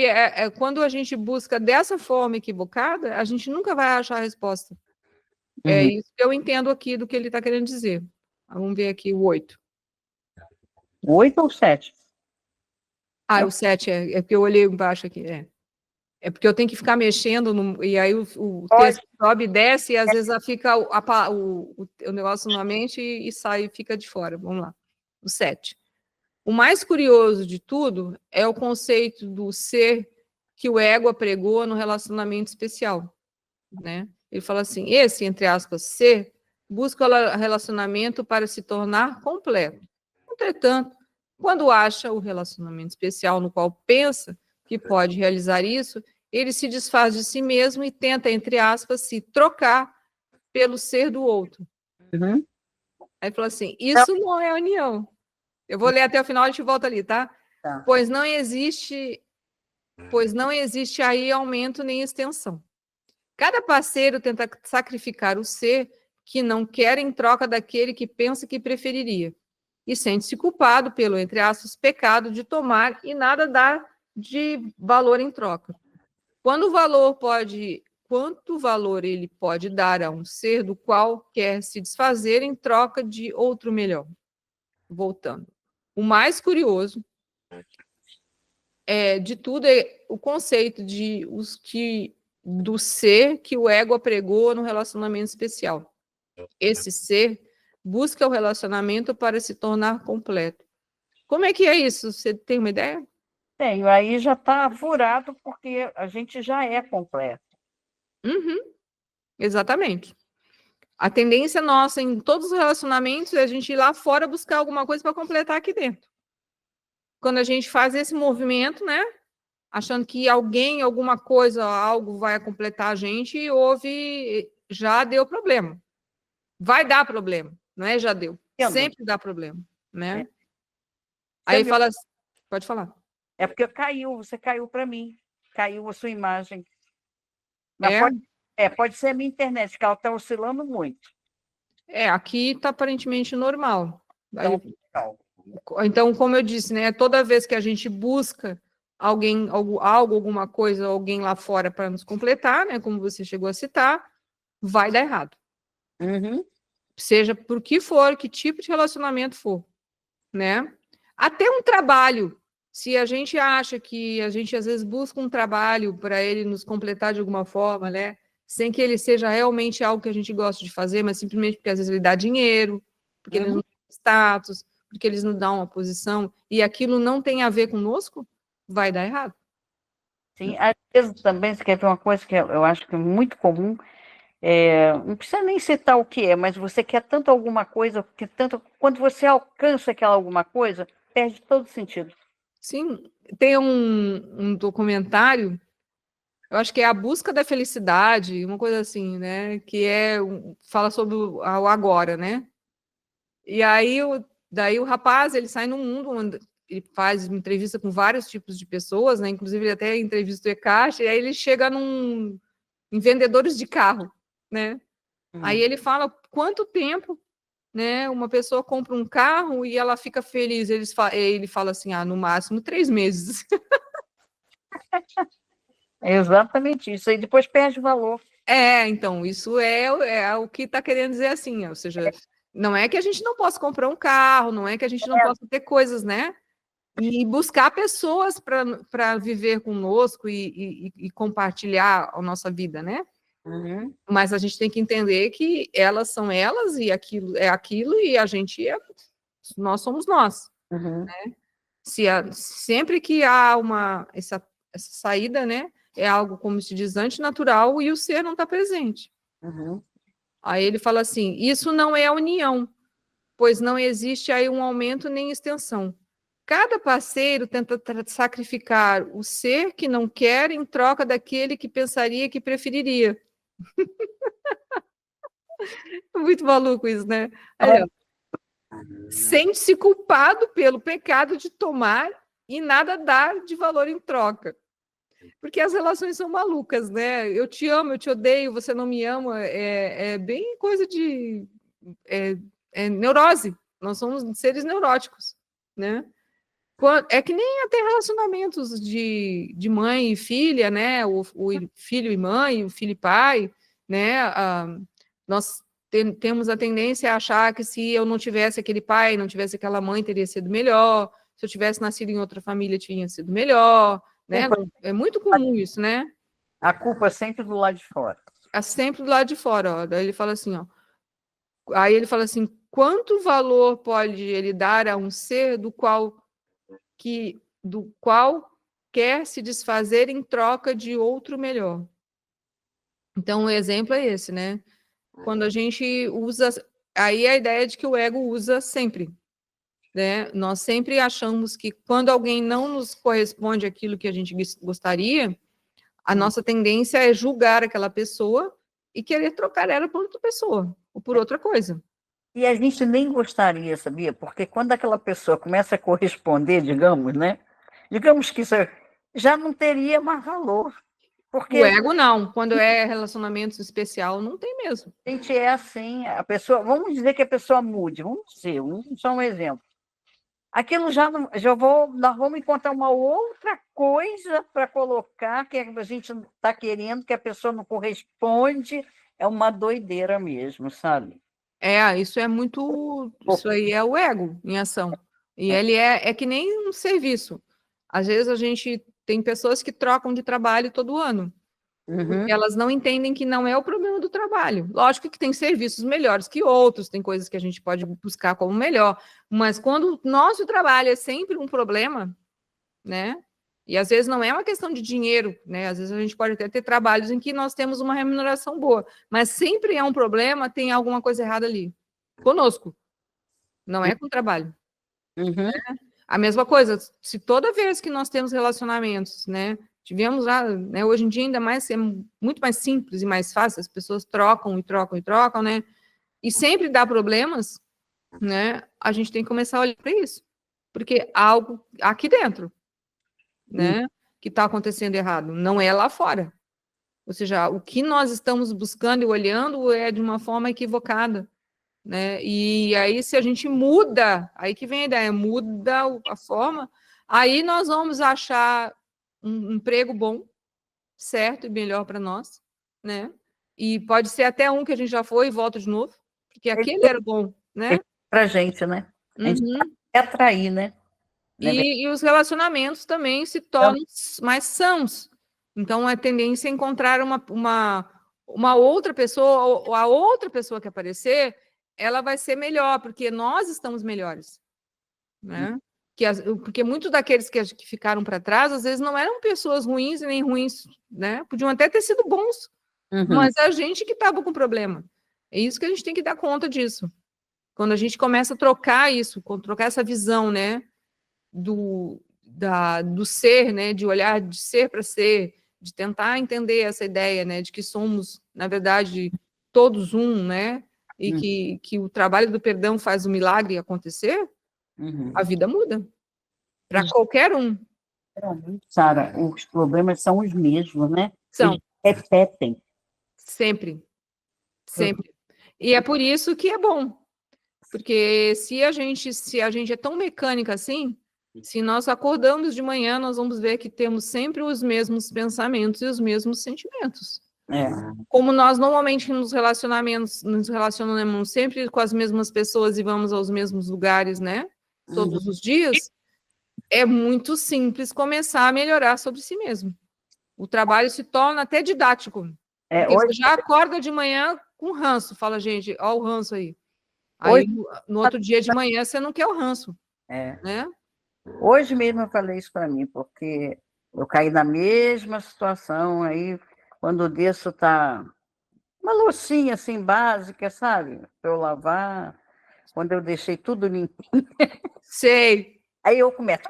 quando a gente busca dessa forma equivocada, a gente nunca vai achar a resposta. É isso que eu entendo aqui do que ele está querendo dizer. Vamos ver aqui o 8. 8 ou 7? Ah, o 7 é porque eu olhei embaixo aqui. É porque eu tenho que ficar mexendo, e aí o texto sobe e desce, e às vezes fica o negócio na mente e sai e fica de fora. Vamos lá. O 7. O mais curioso de tudo é o conceito do ser que o ego apregou no relacionamento especial. Né? Ele fala assim, esse, entre aspas, ser, busca o relacionamento para se tornar completo. Entretanto, quando acha o relacionamento especial no qual pensa que pode realizar isso, ele se desfaz de si mesmo e tenta, entre aspas, se trocar pelo ser do outro. Uhum. Aí fala assim, isso não é união. Eu vou ler até o final, a gente volta ali, tá? Pois não existe aí aumento nem extensão. Cada parceiro tenta sacrificar o ser que não quer em troca daquele que pensa que preferiria. E sente-se culpado pelo, entre aspas, pecado de tomar e nada dar de valor em troca. Quanto valor ele pode dar a um ser do qual quer se desfazer em troca de outro melhor? Voltando. O mais curioso de tudo é o conceito do ser que o ego apregou no relacionamento especial. Esse ser busca o relacionamento para se tornar completo. Como é que é isso? Você tem uma ideia? Tenho, aí já está furado porque a gente já é completo. Uhum, exatamente. A tendência nossa em todos os relacionamentos é a gente ir lá fora buscar alguma coisa para completar aqui dentro. Quando a gente faz esse movimento, né, achando que alguém, alguma coisa, algo vai completar a gente, houve já deu problema. Vai dar problema, não é já deu. Entendo. Sempre dá problema, né? É. Aí Você fala, pode falar. É porque você caiu para mim, caiu a sua imagem. Mas pode ser a minha internet, que ela está oscilando muito. Aqui está aparentemente normal. Aí, Então, então, como eu disse, né? Toda vez que a gente busca alguém, alguma coisa, alguém lá fora para nos completar, né? Como você chegou a citar, vai dar errado. uhum. Seja por que for, que tipo de relacionamento for, né? Até um trabalho. Se a gente acha que a gente às vezes busca um trabalho para ele nos completar de alguma forma, né? Sem que ele seja realmente algo que a gente gosta de fazer, mas simplesmente porque às vezes ele dá dinheiro, porque eles não dão status, porque eles não dão uma posição, e aquilo não tem a ver conosco, vai dar errado. Sim, às vezes também, você quer ver uma coisa que eu acho que é muito comum, não precisa nem citar o que é, mas você quer tanto alguma coisa, que tanto, quando você alcança aquela alguma coisa, perde todo sentido. Sim, tem um documentário, eu acho que é A Busca da Felicidade, uma coisa assim, né? Que fala sobre o agora, né? E aí, daí o rapaz, ele sai no mundo onde ele faz entrevista com vários tipos de pessoas, né? Inclusive, ele até entrevista o Ecaixa, e aí ele chega em vendedores de carro, né? Aí ele fala quanto tempo, né? Uma pessoa compra um carro e ela fica feliz. Ele fala assim, no máximo 3 meses. É exatamente isso, aí depois perde o valor. Então, isso é o que está querendo dizer assim, ou seja, não é que a gente não possa comprar um carro, não é que a gente não possa ter coisas, né? E buscar pessoas para viver conosco e compartilhar a nossa vida, né? Uhum. Mas a gente tem que entender que elas são elas e aquilo é aquilo e a gente nós somos nós. Uhum. Né? Sempre que há essa saída, né? É algo, como se diz, antinatural e o ser não está presente. Uhum. Aí ele fala assim: isso não é a união, pois não existe aí um aumento nem extensão. Cada parceiro tenta sacrificar o ser que não quer em troca daquele que pensaria que preferiria. Muito maluco isso, né? Aí, ó, sente-se culpado pelo pecado de tomar e nada dar de valor em troca. Porque as relações são malucas, né? Eu te amo, eu te odeio, você não me ama. É bem coisa de neurose. Nós somos seres neuróticos, né? É que nem até relacionamentos de mãe e filha, né? O filho e mãe, o filho e pai, né? Nós temos a tendência a achar que se eu não tivesse aquele pai, não tivesse aquela mãe, teria sido melhor. Se eu tivesse nascido em outra família, tinha sido melhor, né? É muito comum isso, né? A culpa é sempre do lado de fora. É sempre do lado de fora, ó. Daí ele fala assim, ó. Aí ele fala assim, quanto valor pode ele dar a um ser do qual quer se desfazer em troca de outro melhor? Então, o exemplo é esse, né? Quando a gente usa... Aí a ideia de que o ego usa sempre, né? Nós sempre achamos que quando alguém não nos corresponde aquilo que a gente gostaria, a nossa tendência é julgar aquela pessoa e querer trocar ela por outra pessoa ou por outra coisa. E a gente nem gostaria, sabia? Porque quando aquela pessoa começa a corresponder, digamos, né? Digamos que isso já não teria mais valor. Porque O ego não, quando é relacionamento especial, não tem mesmo. a gente é assim, a pessoa, vamos dizer que a pessoa mude, só um exemplo. Aquilo nós vamos encontrar uma outra coisa para colocar que a gente está querendo, que a pessoa não corresponde, é uma doideira mesmo, sabe? Isso é muito. Isso aí é o ego em ação. E ele é que nem um serviço. Às vezes a gente tem pessoas que trocam de trabalho todo ano. Porque elas não entendem que não é o problema do trabalho. Lógico que tem serviços melhores que outros, tem coisas que a gente pode buscar como melhor, mas quando o nosso trabalho é sempre um problema, né? E às vezes não é uma questão de dinheiro, né? Às vezes a gente pode até ter trabalhos em que nós temos uma remuneração boa, mas sempre é um problema, tem alguma coisa errada ali. Conosco, não é com o trabalho. Uhum. A mesma coisa, se toda vez que nós temos relacionamentos, né, Tivemos lá, né, hoje em dia ainda mais, é muito mais simples e mais fácil, as pessoas trocam e trocam e trocam, né? E sempre dá problemas, né? A gente tem que começar a olhar para isso, porque algo aqui dentro, né, que está acontecendo errado, não é lá fora. Ou seja, o que nós estamos buscando e olhando é de uma forma equivocada, né? E aí, se a gente muda, aí que vem a ideia, muda a forma, aí nós vamos achar um emprego bom, certo e melhor para nós, né? E pode ser até um que a gente já foi e volta de novo, porque aquele era bom, né? Para a gente, né? A gente Uhum. quer atrair, né? E os relacionamentos também se tornam mais sãos. Então, a tendência é encontrar uma outra pessoa, ou a outra pessoa que aparecer, ela vai ser melhor, porque nós estamos melhores, né? Porque muitos daqueles que ficaram para trás, às vezes não eram pessoas ruins e nem ruins, né? Podiam até ter sido bons, mas a gente que estava com problema. É isso que a gente tem que dar conta disso. Quando a gente começa a trocar isso, trocar essa visão, né? Do ser, né, de olhar de ser para ser, de tentar entender essa ideia, né, de que somos, na verdade, todos um, né, e que o trabalho do perdão faz o milagre acontecer, a vida muda para qualquer um. Sara, os problemas são os mesmos, né? São. Eles repetem. Sempre. Sempre. E é por isso que é bom. Porque se a gente é tão mecânica assim, se nós acordamos de manhã, nós vamos ver que temos sempre os mesmos pensamentos e os mesmos sentimentos. Como nós normalmente nos relacionamos sempre com as mesmas pessoas e vamos aos mesmos lugares, né? Todos os dias, é muito simples começar a melhorar sobre si mesmo. O trabalho se torna até didático. Porque você já acorda de manhã com ranço, fala, gente, ó o ranço aí. Aí, no outro dia de manhã, você não quer o ranço, né? Hoje mesmo eu falei isso para mim, porque eu caí na mesma situação, aí quando desço tá uma loucinha assim básica, sabe? Para eu lavar, quando eu deixei tudo limpo. Sei. Aí eu começo.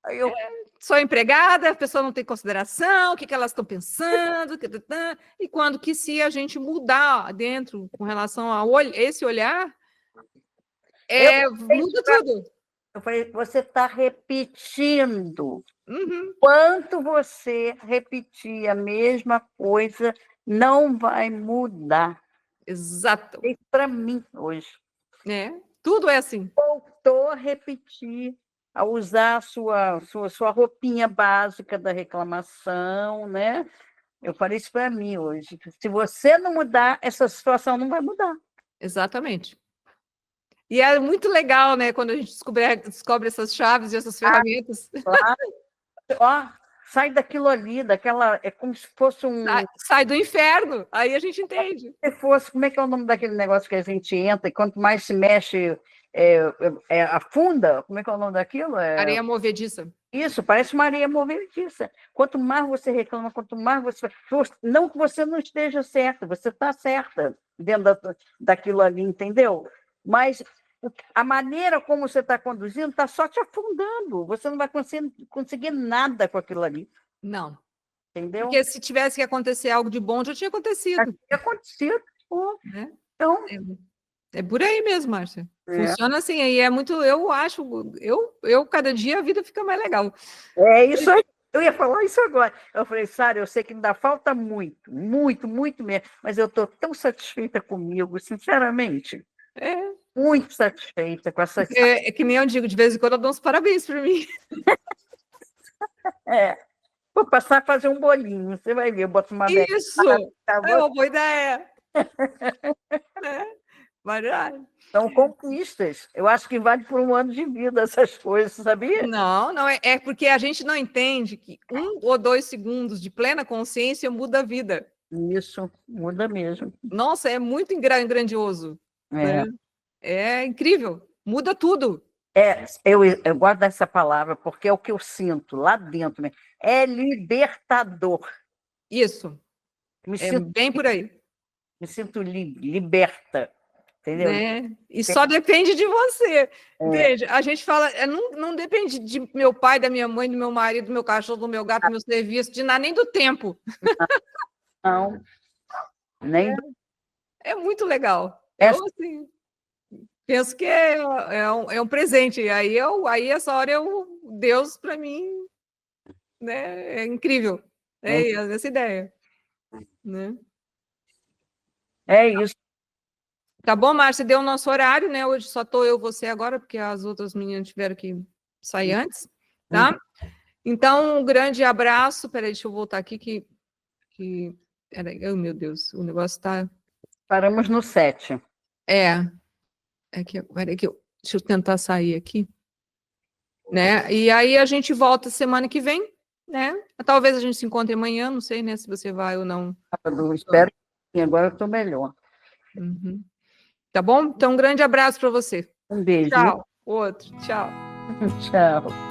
Aí eu... Sou empregada, a pessoa não tem consideração, o que elas estão pensando, e quando que se a gente mudar dentro com relação a esse olhar, muda tudo. Eu falei, você está repetindo. Uhum. Quanto você repetir a mesma coisa, não vai mudar. Exato. Isso para mim hoje. Tudo é assim. Voltou a repetir, a usar a sua roupinha básica da reclamação, né? Eu falei isso para mim hoje. Se você não mudar, essa situação não vai mudar. Exatamente. E é muito legal, né, quando a gente descobre essas chaves e essas ferramentas. Claro. Ó, sai daquilo ali, daquela... É como se fosse um... Sai do inferno, aí a gente entende. Se fosse, como é que é o nome daquele negócio que a gente entra e quanto mais se mexe, afunda? Como é que é o nome daquilo? Areia movediça. Isso, parece uma areia movediça. Quanto mais você reclama, quanto mais você... Não que você não esteja certa, você está certa dentro daquilo ali, entendeu? Mas a maneira como você está conduzindo está só te afundando. Você não vai conseguir nada com aquilo ali. Não. Entendeu? Porque se tivesse que acontecer algo de bom, já tinha acontecido. Já tinha acontecido. Né? Então... É por aí mesmo, Márcia. Funciona assim, aí é muito, eu acho, eu cada dia a vida fica mais legal. É isso aí. Eu ia falar isso agora. Eu falei, Sara, eu sei que ainda falta muito, muito, muito mesmo, mas eu estou tão satisfeita comigo, sinceramente. Muito satisfeita com essa... É que nem eu digo, de vez em quando eu dou uns parabéns para mim. Vou passar a fazer um bolinho, você vai ver, eu boto uma... Isso! É uma boa ideia. Verdade. São conquistas. Eu acho que vale por um ano de vida essas coisas, sabia? Não, é porque a gente não entende que 1 ou 2 segundos de plena consciência muda a vida. Isso, muda mesmo. Nossa, é muito grandioso. Né? É incrível, muda tudo. Eu gosto dessa palavra, porque é o que eu sinto lá dentro. Né? É libertador. Isso, bem por aí. Me sinto liberta. entendeu? né? E só depende de você. É. Veja, a gente fala, não depende de meu pai, da minha mãe, do meu marido, do meu cachorro, do meu gato, do meu serviço, de nada, nem do tempo. Não, nem É muito legal. Essa- Eu, assim, penso que é um presente. E aí essa hora Deus, para mim, né, é incrível. É essa ideia, né? é isso. Tá bom, Márcia? Deu o nosso horário, né? Hoje só tô eu e você agora, porque as outras meninas tiveram que sair antes, tá? Então, um grande abraço. Peraí, deixa eu voltar aqui Peraí, oh, meu Deus, o negócio tá... Paramos no 7. Peraí deixa eu tentar sair aqui, né? E aí a gente volta semana que vem, né? Talvez a gente se encontre amanhã, não sei, né? Se você vai ou não. Eu espero que agora eu estou melhor. Uhum. Tá bom? Então, um grande abraço para você. Um beijo. Tchau. Outro. Tchau. Tchau.